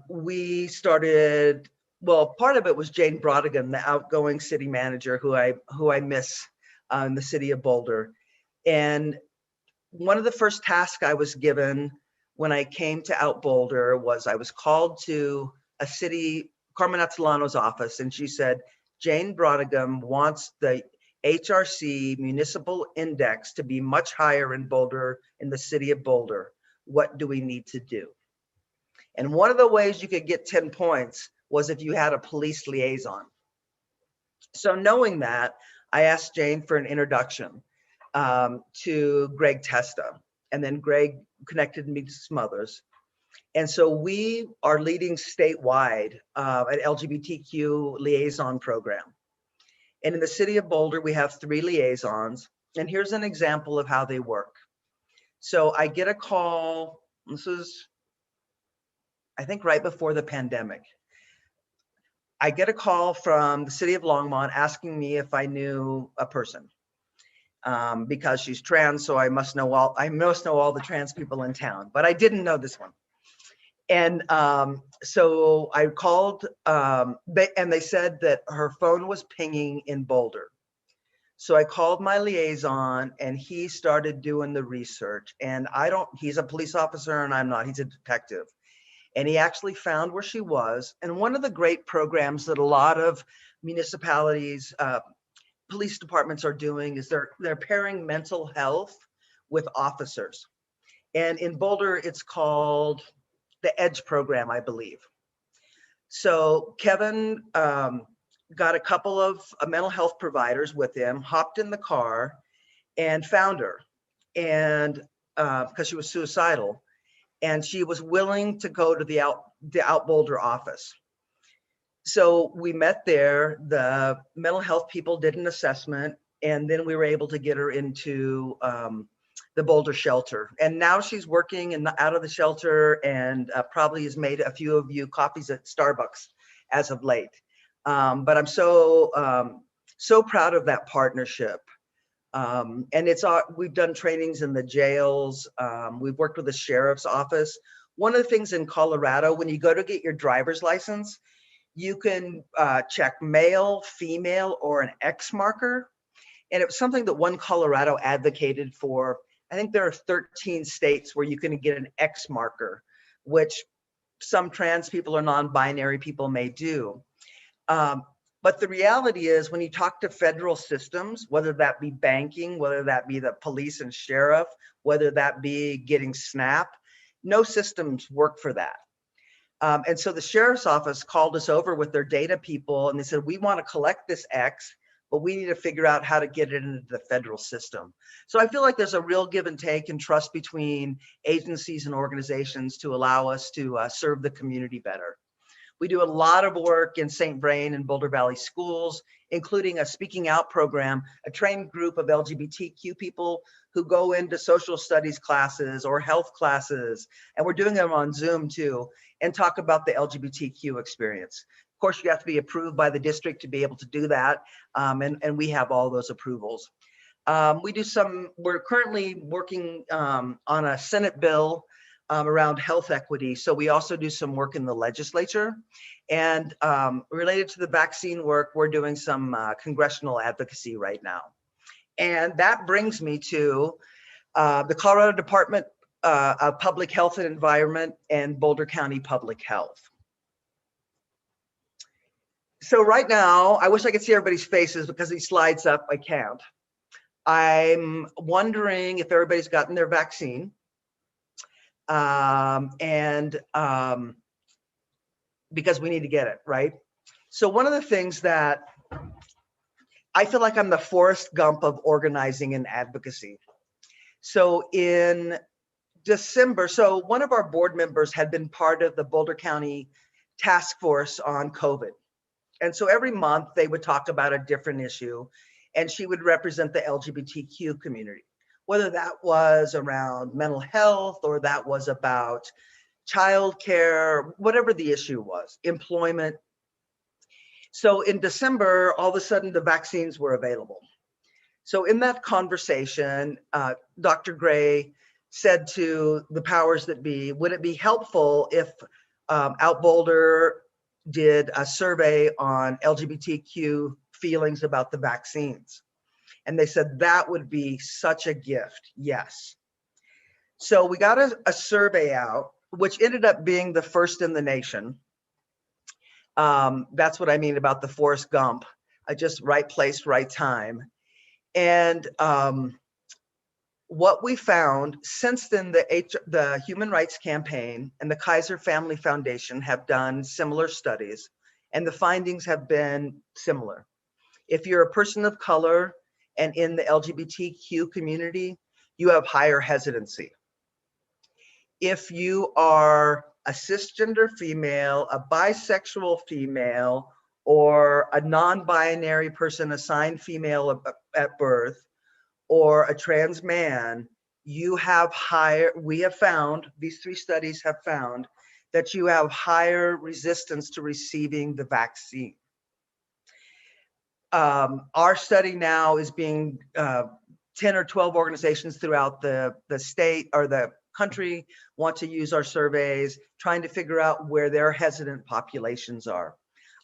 we started, well, part of it was Jane Brodigan, the outgoing city manager who I miss in the city of Boulder. And one of the first tasks I was given when I came to Out Boulder was I was called to a city, Carmen Atzolano's office, and she said, Jane Brodigan wants the HRC municipal index to be much higher in Boulder, in the city of Boulder. What do we need to do? And one of the ways you could get 10 points was if you had a police liaison. So knowing that, I asked Jane for an introduction to Greg Testa, and then Greg connected me to some others. And so we are leading statewide an LGBTQ liaison program. And in the city of Boulder, we have 3 liaisons. And here's an example of how they work. So I get a call, this is, I think, right before the pandemic. I get a call from the city of Longmont asking me if I knew a person because she's trans. So I must know all the trans people in town, but I didn't know this one. And so I called, and they said that her phone was pinging in Boulder. So I called my liaison and he started doing the research. And he's a police officer and I'm not, he's a detective. And he actually found where she was. And one of the great programs that a lot of municipalities, police departments are doing is they're pairing mental health with officers. And in Boulder, it's called the EDGE program, I believe. So Kevin got a couple of mental health providers with him, hopped in the car and found her, and because she was suicidal, and she was willing to go to the Out Boulder office. So we met there, the mental health people did an assessment, and then we were able to get her into the Boulder shelter. And now she's working out of the shelter and probably has made a few of you coffees at Starbucks as of late. But I'm so proud of that partnership. And we've done trainings in the jails. We've worked with the sheriff's office. One of the things in Colorado, when you go to get your driver's license, you can check male, female, or an X marker. And it was something that One Colorado advocated for. I think there are 13 states where you can get an X marker, which some trans people or non-binary people may do. But the reality is when you talk to federal systems, whether that be banking, whether that be the police and sheriff, whether that be getting SNAP, no systems work for that. And so the sheriff's office called us over with their data people and they said, we want to collect this X, but we need to figure out how to get it into the federal system. So I feel like there's a real give and take and trust between agencies and organizations to allow us to serve the community better. We do a lot of work in St. Vrain and Boulder Valley schools, including a speaking out program, a trained group of LGBTQ people who go into social studies classes or health classes, and we're doing them on Zoom too, and talk about the LGBTQ experience. Of course, you have to be approved by the district to be able to do that, and we have all those approvals. We're currently working on a Senate bill around health equity. So we also do some work in the legislature. And related to the vaccine work, we're doing some congressional advocacy right now. And that brings me to the Colorado Department of Public Health and Environment and Boulder County Public Health. So right now, I wish I could see everybody's faces because these slides up, I can't. I'm wondering if everybody's gotten their vaccine. Because we need to get it, right? So one of the things that I feel like I'm the Forrest Gump of organizing and advocacy. So in December, so one of our board members had been part of the Boulder County task force on COVID. And so every month they would talk about a different issue and she would represent the LGBTQ community, whether that was around mental health or that was about childcare, whatever the issue was, employment. So in December, all of a sudden the vaccines were available. So in that conversation, Dr. Gray said to the powers that be, would it be helpful if Out Boulder did a survey on LGBTQ feelings about the vaccines? And they said that would be such a gift, yes. So we got a survey out, which ended up being the first in the nation. That's what I mean about the Forrest Gump, just right place, right time. And what we found since then, the Human Rights Campaign and the Kaiser Family Foundation have done similar studies, and the findings have been similar. If you're a person of color and in the LGBTQ community, you have higher hesitancy. If you are a cisgender female, a bisexual female, or a non-binary person assigned female at birth, or a trans man, you have higher, we have found, these three studies have found, that you have higher resistance to receiving the vaccine. Our study now is being 10 or 12 organizations throughout the state or the country want to use our surveys, trying to figure out where their hesitant populations are.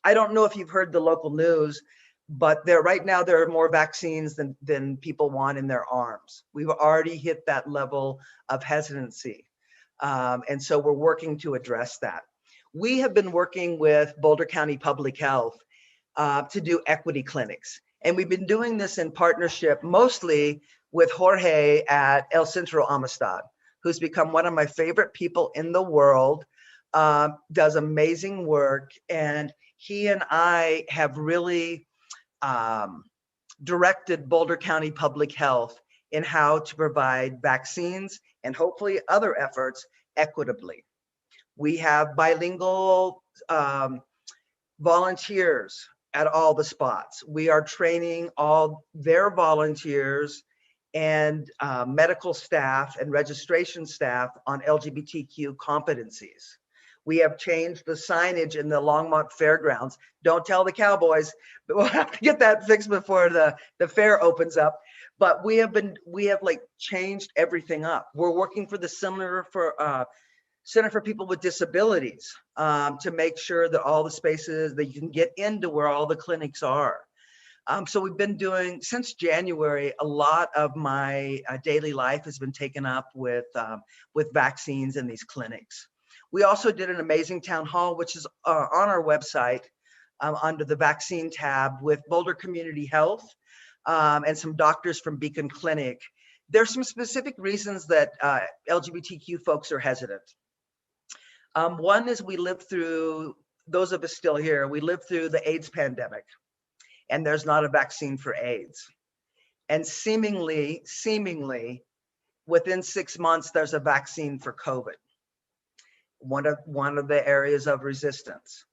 I don't know if you've heard the local news, but right now there are more vaccines than people want in their arms. We've already hit that level of hesitancy. And so we're working to address that. We have been working with Boulder County Public Health to do equity clinics. And we've been doing this in partnership mostly with Jorge at El Centro Amistad, who's become one of my favorite people in the world, does amazing work. And he and I have really directed Boulder County Public Health in how to provide vaccines and hopefully other efforts equitably. We have bilingual volunteers at all the spots. We are training all their volunteers and medical staff and registration staff on LGBTQ competencies. We have changed the signage in the Longmont Fairgrounds. Don't tell the cowboys, but we'll have to get that fixed before the fair opens up. But we have like changed everything up. We're working for the Center for People with Disabilities to make sure that all the spaces that you can get into where all the clinics are. So we've been doing, since January, a lot of my daily life has been taken up with vaccines in these clinics. We also did an amazing town hall, which is on our website under the vaccine tab with Boulder Community Health and some doctors from Beacon Clinic. There's some specific reasons that LGBTQ folks are hesitant. One is we lived through, those of us still here, we lived through the AIDS pandemic, and there's not a vaccine for AIDS. And seemingly, within 6 months, there's a vaccine for COVID. One of the areas of resistance.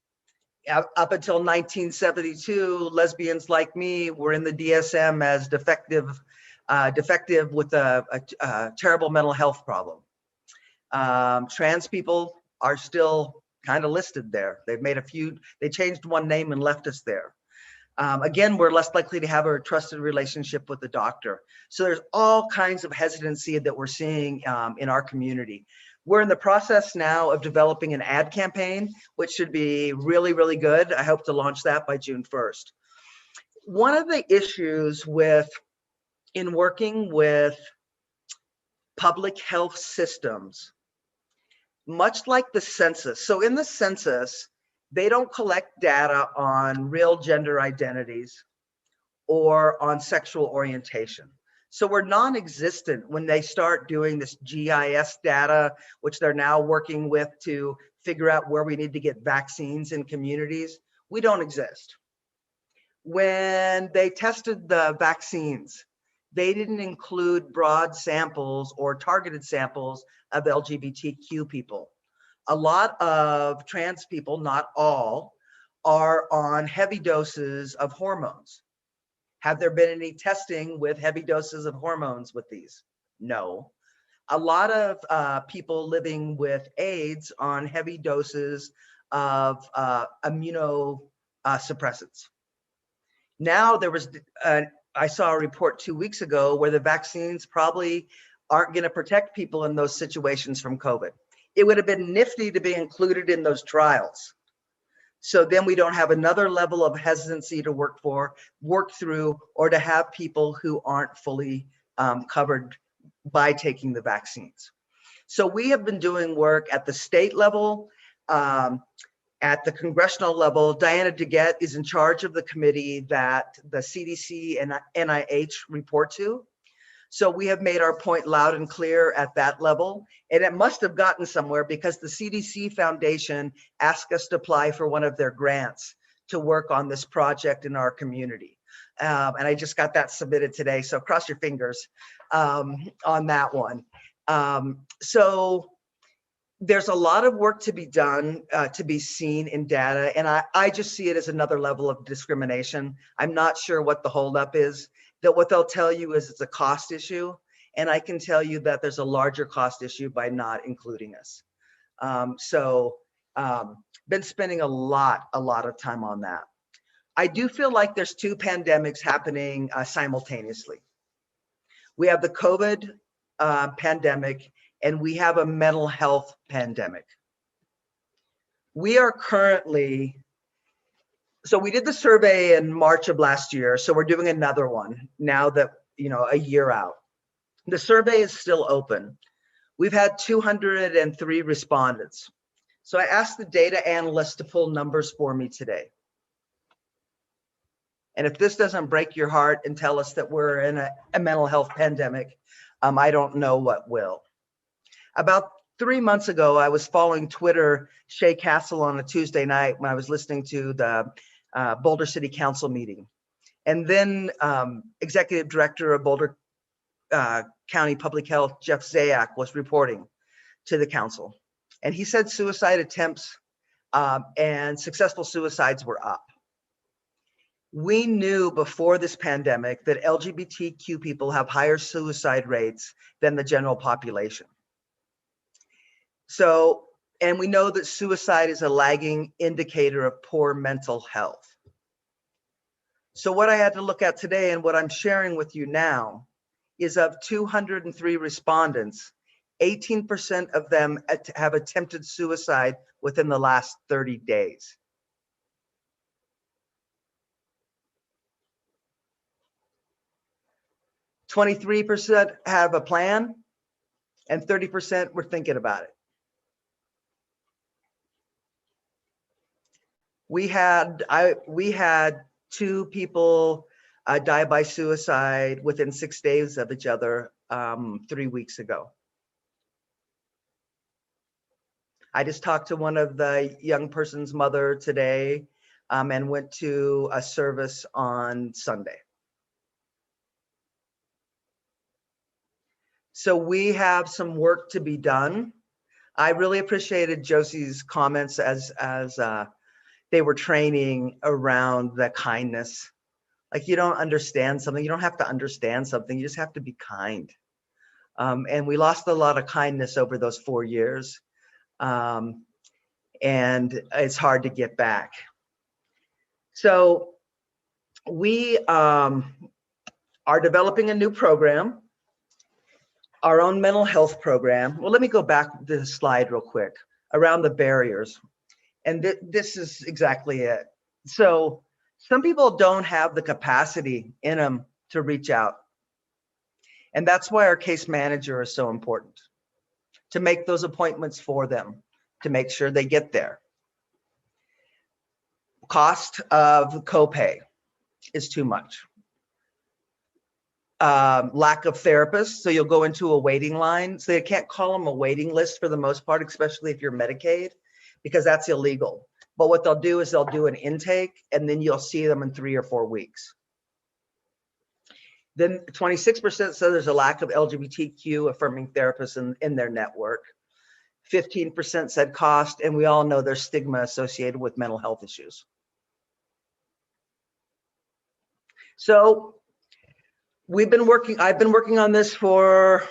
Up until 1972, lesbians like me were in the DSM as defective with a terrible mental health problem. Trans people are still kind of listed there. They've made they changed one name and left us there. Again, we're less likely to have a trusted relationship with the doctor. So there's all kinds of hesitancy that we're seeing in our community. We're in the process now of developing an ad campaign, which should be really, really good. I hope to launch that by June 1st. One of the issues in working with public health systems, much like the census. So in the census, they don't collect data on real gender identities or on sexual orientation. So we're non-existent when they start doing this GIS data, which they're now working with to figure out where we need to get vaccines in communities. We don't exist. When they tested the vaccines, they didn't include broad samples or targeted samples of LGBTQ people. A lot of trans people, not all, are on heavy doses of hormones. Have there been any testing with heavy doses of hormones with these? No. A lot of people living with AIDS on heavy doses of immunosuppressants. Now I saw a report 2 weeks ago where the vaccines probably aren't going to protect people in those situations from COVID. It would have been nifty to be included in those trials. So then we don't have another level of hesitancy to work through, or to have people who aren't fully covered by taking the vaccines. So we have been doing work at the state level, at the congressional level. Diana DeGette is in charge of the committee that the CDC and NIH report to. So we have made our point loud and clear at that level. And it must have gotten somewhere because the CDC Foundation asked us to apply for one of their grants to work on this project in our community. And I just got that submitted today. So cross your fingers on that one. So there's a lot of work to be done, to be seen in data. And I just see it as another level of discrimination. I'm not sure what the holdup is. That what they'll tell you is it's a cost issue. And I can tell you that there's a larger cost issue by not including us. Been spending a lot of time on that. I do feel like there's two pandemics happening simultaneously. We have the COVID pandemic, and we have a mental health pandemic. We are currently, so we did the survey in March of last year, so we're doing another one now that, a year out. The survey is still open. We've had 203 respondents. So I asked the data analyst to pull numbers for me today. And if this doesn't break your heart and tell us that we're in a mental health pandemic, I don't know what will. About 3 months ago, I was following Twitter Shea Castle on a Tuesday night when I was listening to the Boulder City Council meeting. And then Executive Director of Boulder County Public Health, Jeff Zayak, was reporting to the council. And he said suicide attempts and successful suicides were up. We knew before this pandemic that LGBTQ people have higher suicide rates than the general population. So, and we know that suicide is a lagging indicator of poor mental health. So what I had to look at today and what I'm sharing with you now is of 203 respondents, 18% of them have attempted suicide within the last 30 days. %, have a plan, and 30% were thinking about it. We had 2 people die by suicide within 6 days of each other 3 weeks ago. I just talked to one of the young person's mother today and went to a service on Sunday. So we have some work to be done. I really appreciated Josie's comments as they were training around the kindness. Like, you don't understand something, you don't have to understand something, you just have to be kind. And we lost a lot of kindness over those 4 years. And it's hard to get back. So we are developing a new program, our own mental health program. Well, let me go back to the slide real quick around the barriers. And this is exactly it. So some people don't have the capacity in them to reach out. And that's why our case manager is so important, to make those appointments for them, to make sure they get there. Cost of copay is too much. Lack of therapists, so you'll go into a waiting line. So they can't call them a waiting list for the most part, especially if you're Medicaid, because that's illegal. But what they'll do is they'll do an intake, and then you'll see them in 3 or 4 weeks. Then 26% say there's a lack of LGBTQ affirming therapists in their network. 15% said cost, and we all know there's stigma associated with mental health issues. So I've been working on this for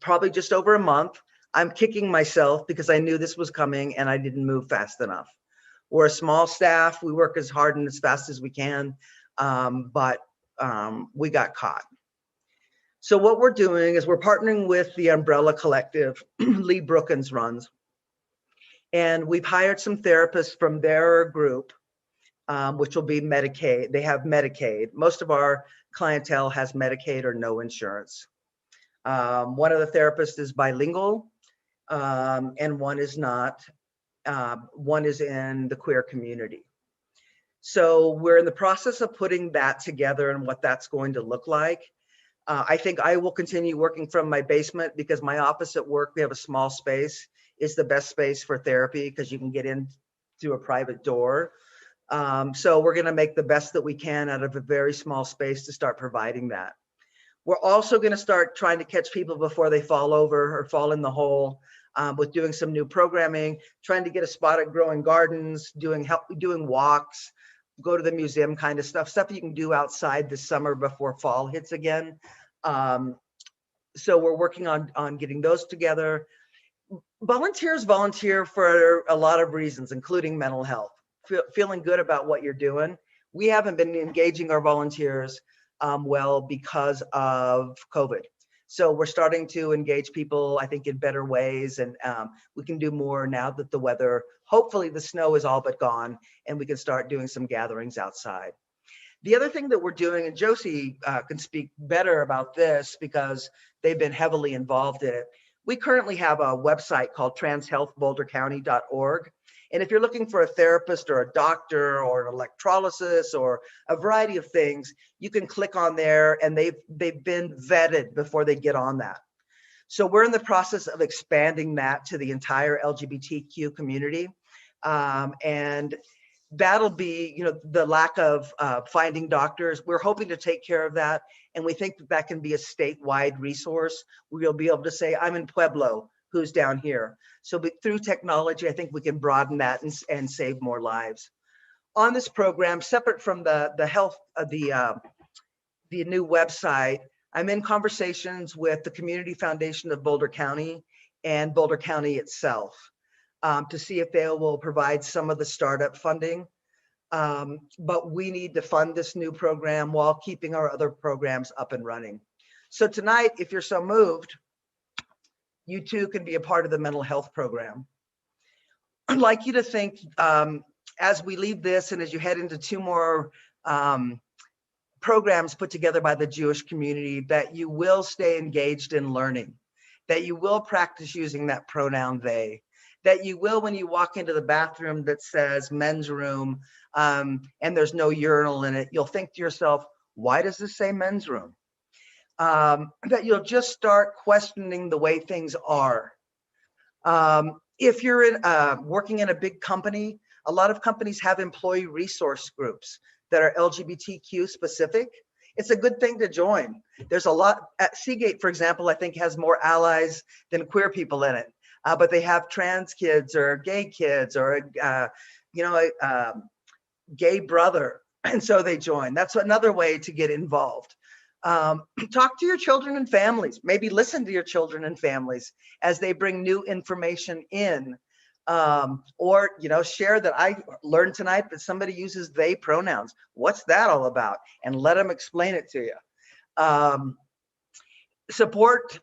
probably just over a month. I'm kicking myself because I knew this was coming and I didn't move fast enough. We're a small staff. We work as hard and as fast as we can, but we got caught. So what we're doing is we're partnering with the Umbrella Collective, Lee Brookins runs, and we've hired some therapists from their group, which will be Medicaid. They have Medicaid. Most of our clientele has Medicaid or no insurance. One of the therapists is bilingual, and one is not. One is in the queer community. So we're in the process of putting that together and what that's going to look like. I think I will continue working from my basement because my office at work, we have a small space, is the best space for therapy because you can get in through a private door. So we're going to make the best that we can out of a very small space to start providing that. We're also going to start trying to catch people before they fall over or fall in the hole, with doing some new programming, trying to get a spot at growing gardens, doing walks, go to the museum kind of stuff you can do outside this summer before fall hits again. So we're working on getting those together. Volunteers volunteer for a lot of reasons, including mental health. Feeling good about what you're doing. We haven't been engaging our volunteers well because of COVID. So we're starting to engage people, I think, in better ways, and we can do more now that the weather, hopefully the snow is all but gone, and we can start doing some gatherings outside. The other thing that we're doing, and Josie can speak better about this because they've been heavily involved in it. We currently have a website called transhealthbouldercounty.org. And if you're looking for a therapist or a doctor or an electrolysis or a variety of things, you can click on there, and they've been vetted before they get on that. So we're in the process of expanding that to the entire LGBTQ community. And that'll be, the lack of finding doctors. We're hoping to take care of that. And we think that can be a statewide resource where you'll be able to say, I'm in Pueblo, who's down here. So through technology, I think we can broaden that and save more lives. On this program, separate from the health of the new website, I'm in conversations with the Community Foundation of Boulder County and Boulder County itself to see if they will provide some of the startup funding. But we need to fund this new program while keeping our other programs up and running. So tonight, if you're so moved, you too can be a part of the mental health program. I'd like you to think, as we leave this and as you head into 2 more programs put together by the Jewish community, that you will stay engaged in learning, that you will practice using that pronoun they, that you will, when you walk into the bathroom that says men's room and there's no urinal in it, you'll think to yourself, why does this say men's room? That you'll just start questioning the way things are. If you're working in a big company, a lot of companies have employee resource groups that are LGBTQ specific. It's a good thing to join. There's a lot at Seagate, for example, I think has more allies than queer people in it, but they have trans kids or gay kids or a gay brother, and so they join. That's another way to get involved. Talk to your children and families, maybe listen to your children and families as they bring new information in Or, share that I learned tonight that somebody uses they pronouns. What's that all about? And let them explain it to you. Supportive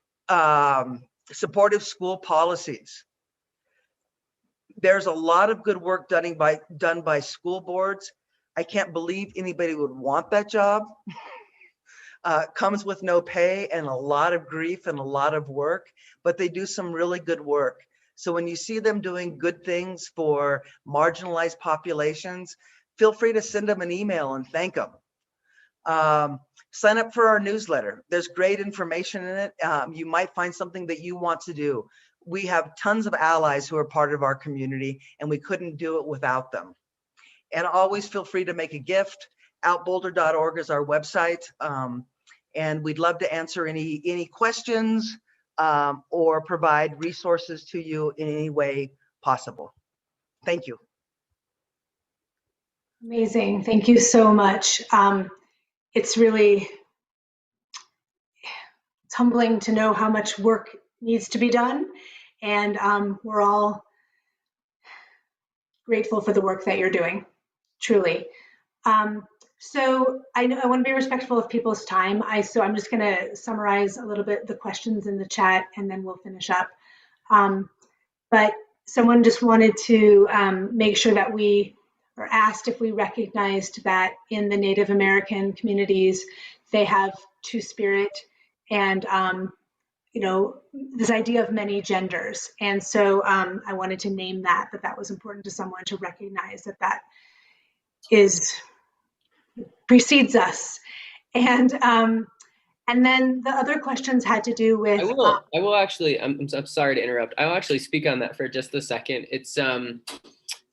school policies. There's a lot of good work done by school boards. I can't believe anybody would want that job. Comes with no pay and a lot of grief and a lot of work, but they do some really good work. So when you see them doing good things for marginalized populations, feel free to send them an email and thank them. Sign up for our newsletter. There's great information in it. You might find something that you want to do. We have tons of allies who are part of our community, and we couldn't do it without them. And always feel free to make a gift. Outboulder.org is our website. And we'd love to answer any questions or provide resources to you in any way possible. Thank you. Amazing. Thank you so much. It's humbling to know how much work needs to be done. And we're all grateful for the work that you're doing, truly. So I want to be respectful of people's time. So I'm just going to summarize a little bit the questions in the chat, and then we'll finish up. But someone just wanted to make sure that or asked if we recognized that in the Native American communities, they have two-spirit and this idea of many genders. And so I wanted to name that was important to someone to recognize that precedes us. And then the other questions had to do with. I will actually. I'm sorry to interrupt. I will actually speak on that for just a second.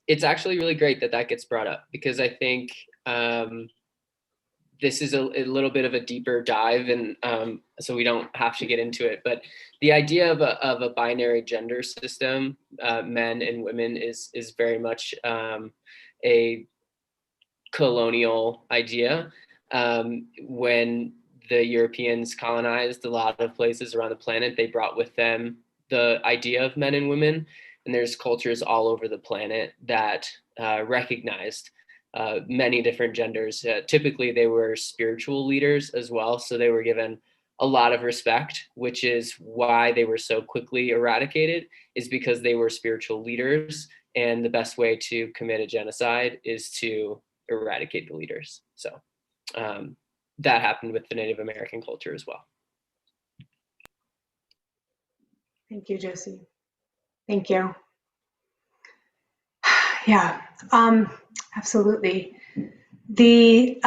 It's actually really great that gets brought up, because I think this is a little bit of a deeper dive, and so we don't have to get into it. But the idea of a binary gender system, men and women, is very much a colonial idea. When the Europeans colonized a lot of places around the planet, they brought with them the idea of men and women, and there's cultures all over the planet that recognized many different genders. Typically they were spiritual leaders as well, so they were given a lot of respect, which is why they were so quickly eradicated, is because they were spiritual leaders, and the best way to commit a genocide is to eradicate the leaders. So that happened with the Native American culture as well. Thank you, Josie. Thank you. Yeah, absolutely. The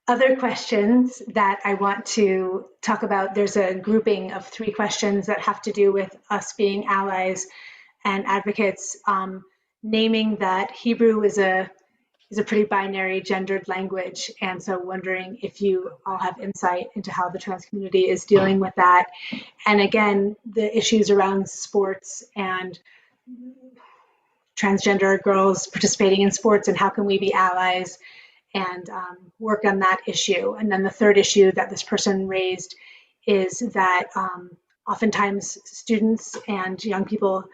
other questions that I want to talk about, there's a grouping of 3 questions that have to do with us being allies and advocates, naming that Hebrew is a pretty binary gendered language. And so wondering if you all have insight into how the trans community is dealing with that. And again, the issues around sports and transgender girls participating in sports, and how can we be allies and work on that issue. And then the third issue that this person raised is that oftentimes students and young people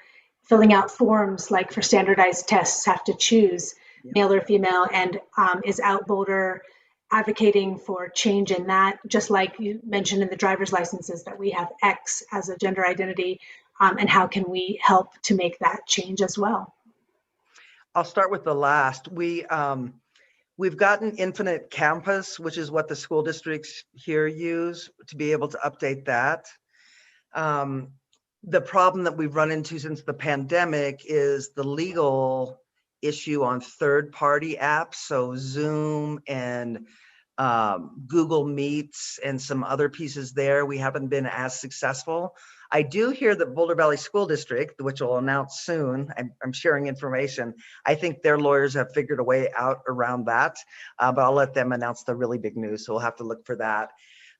filling out forms like for standardized tests have to choose male or female, and is Out Boulder advocating for change in that, just like you mentioned in the driver's licenses that we have X as a gender identity, and how can we help to make that change as well? I'll start with the last. We've gotten Infinite Campus, which is what the school districts here use to be able to update that. The problem that we've run into since the pandemic is the legal issue on third-party apps, so Zoom and Google Meets and some other pieces there. We haven't been as successful. I do hear that Boulder Valley School District, which will announce soon, I'm sharing information, I think their lawyers have figured a way out around that, but I'll let them announce the really big news, so we'll have to look for that.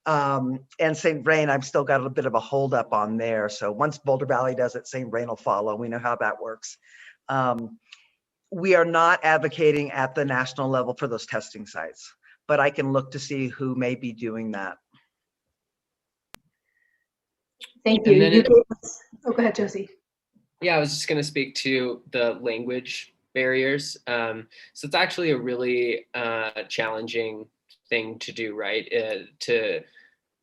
And St. Vrain, I've still got a bit of a holdup on there, so once Boulder Valley does it, St. Vrain will follow. We know how that works. We are not advocating at the national level for those testing sites, but I can look to see who may be doing that. Thank you. Go ahead, Josie. Yeah, I was just going to speak to the language barriers. So it's actually a really challenging thing to do, right?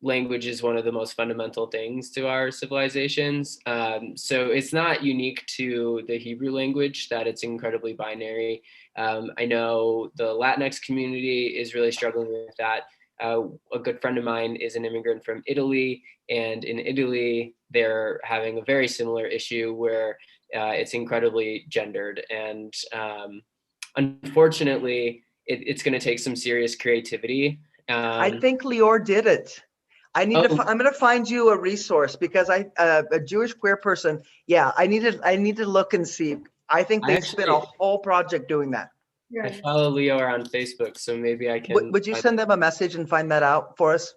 Language is one of the most fundamental things to our civilizations. So it's not unique to the Hebrew language that it's incredibly binary. I know the Latinx community is really struggling with that. A good friend of mine is an immigrant from Italy, and in Italy, they're having a very similar issue where it's incredibly gendered. And unfortunately, it's going to take some serious creativity. I think Lior did it. I need to. I'm going to find you a resource because a Jewish queer person. Yeah, I need to look and see. I think they spent a whole project doing that. I follow Lior on Facebook, so maybe I can. Would you send them a message and find that out for us?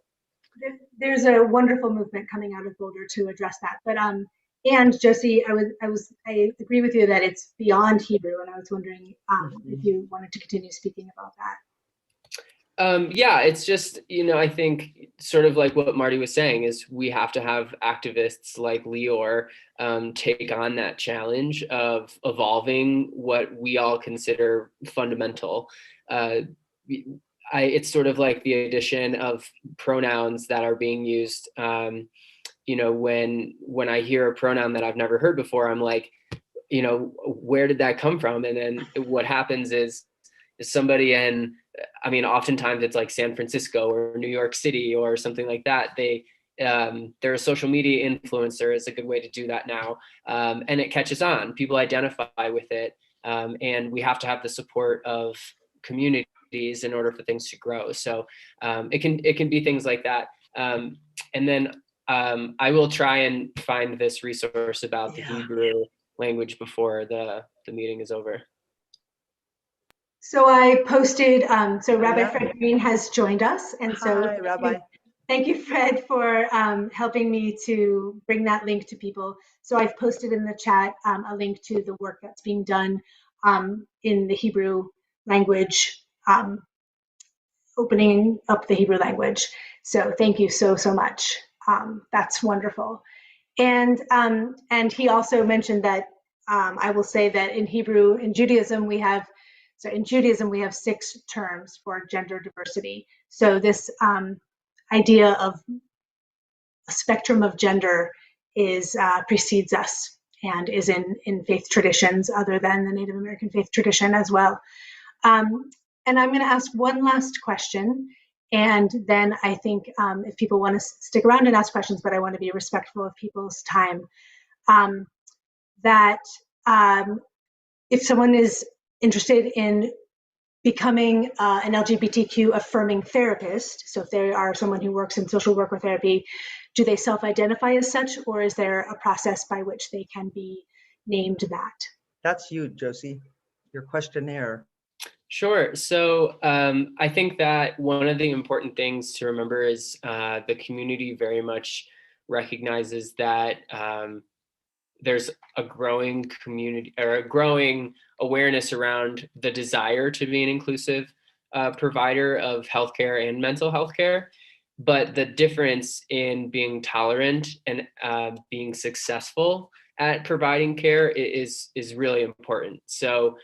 There's a wonderful movement coming out of Boulder to address that. But and Josie, I agree with you that it's beyond Hebrew, and I was wondering if you wanted to continue speaking about that. Yeah, it's just, I think sort of like what Marty was saying is we have to have activists like Lior take on that challenge of evolving what we all consider fundamental. It's sort of like the addition of pronouns that are being used. When I hear a pronoun that I've never heard before, I'm like, where did that come from? And then what happens is somebody oftentimes it's like San Francisco or New York City or something like that. They're a social media influencer is a good way to do that now. And it catches on, people identify with it. And we have to have the support of communities in order for things to grow. So it can be things like that. And then I will try and find this resource about the Hebrew language before the meeting is over. So I posted, Rabbi Fred Green has joined us. And so Hi, Rabbi. Thank you, Fred, for helping me to bring that link to people. So I've posted in the chat a link to the work that's being done in the Hebrew language, opening up the Hebrew language. So thank you so much. That's wonderful. And he also mentioned that I will say that in Judaism, we have 6 terms for gender diversity. So this idea of a spectrum of gender precedes us and is in faith traditions other than the Native American faith tradition as well. And I'm going to ask one last question, and then I think if people want to stick around and ask questions, but I want to be respectful of people's time, if someone is interested in becoming an LGBTQ affirming therapist, so if they are someone who works in social work or therapy, do they self-identify as such, or is there a process by which they can be named that? That's you, Josie, your questionnaire. Sure. So I think that one of the important things to remember is the community very much recognizes that there's a growing community or a growing awareness around the desire to be an inclusive provider of healthcare and mental health care. But the difference in being tolerant and being successful at providing care is really important. So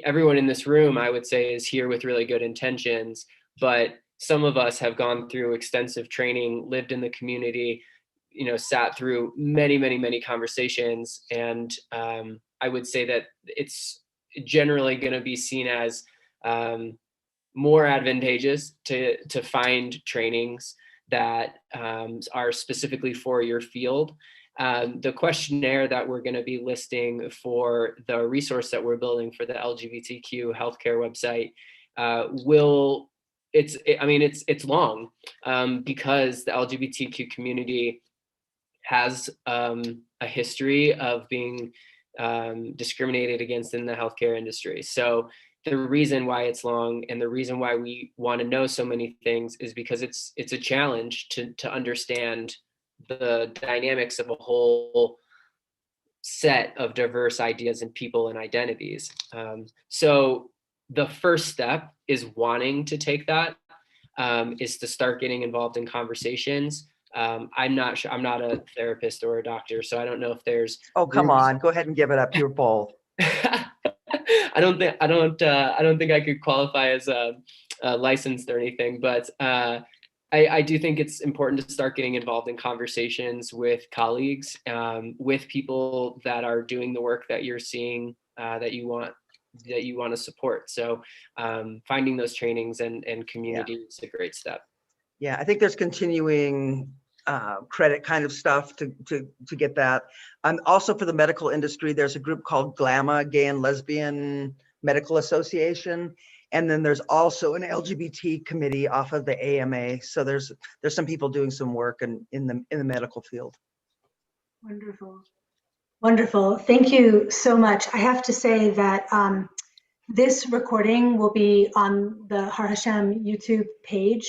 everyone in this room, I would say, is here with really good intentions, but some of us have gone through extensive training, lived in the community, sat through many conversations. And I would say that it's generally going to be seen as more advantageous to find trainings that are specifically for your field. The questionnaire that we're going to be listing for the resource that we're building for the LGBTQ healthcare website it's long because the LGBTQ community has a history of being discriminated against in the healthcare industry. So the reason why it's long and the reason why we want to know so many things is because it's a challenge to understand the dynamics of a whole set of diverse ideas and people and identities. So the first step is wanting to take that, is to start getting involved in conversations. I'm not sure. I'm not a therapist or a doctor, so I don't know if there's. Oh, come on, go ahead and give it up. You're both. I don't think I could qualify as licensed or anything, but I do think it's important to start getting involved in conversations with colleagues, with people that are doing the work that you're seeing that you want to support. So finding those trainings and community is a great step. Yeah, I think there's continuing credit kind of stuff to get that. Also for the medical industry, there's a group called GLAMA, Gay and Lesbian Medical Association. And then there's also an LGBT committee off of the AMA. So there's some people doing some work in the medical field. Wonderful. Wonderful. Thank you so much. I have to say that this recording will be on the Har HaShem YouTube page.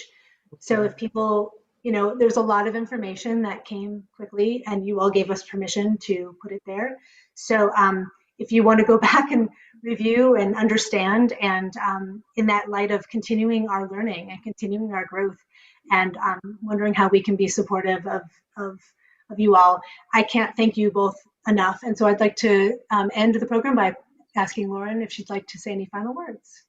So if people, there's a lot of information that came quickly and you all gave us permission to put it there. So if you want to go back and review and understand, and in that light of continuing our learning and continuing our growth, and wondering how we can be supportive of you all, I can't thank you both enough. And so I'd like to end the program by asking Lauren if she'd like to say any final words.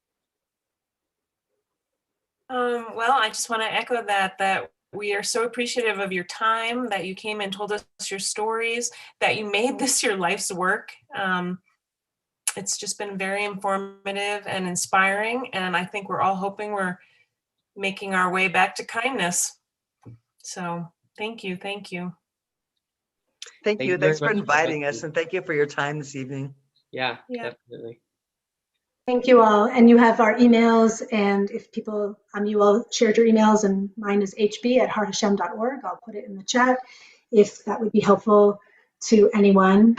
Well, I just want to echo that we are so appreciative of your time, that you came and told us your stories, that you made this your life's work. It's just been very informative and inspiring, and I think we're all hoping we're making our way back to kindness. So thank you. Thank you. Thank you Thanks for very much for inviting having us, me. and thank you for your time this evening. Yeah, Yeah. definitely. Thank you all. And you have our emails, and if people, you all shared your emails, and mine is hb@harhashem.org. I'll put it in the chat if that would be helpful to anyone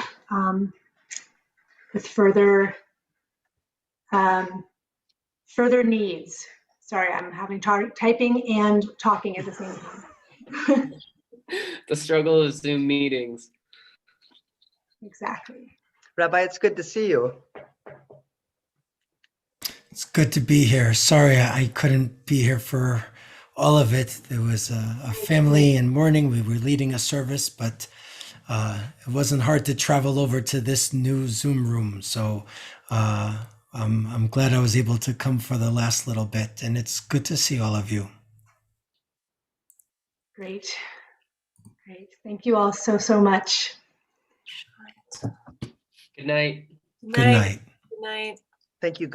with further needs. Sorry, I'm having typing and talking at the same time. The struggle of Zoom meetings. Exactly. Rabbi, it's good to see you. It's good to be here. Sorry, I couldn't be here for all of it. There was a family in mourning. We were leading a service, but it wasn't hard to travel over to this new Zoom room. So I'm glad I was able to come for the last little bit, and it's good to see all of you. Great. Thank you all so much. Good night. Good night. Good night. Thank you.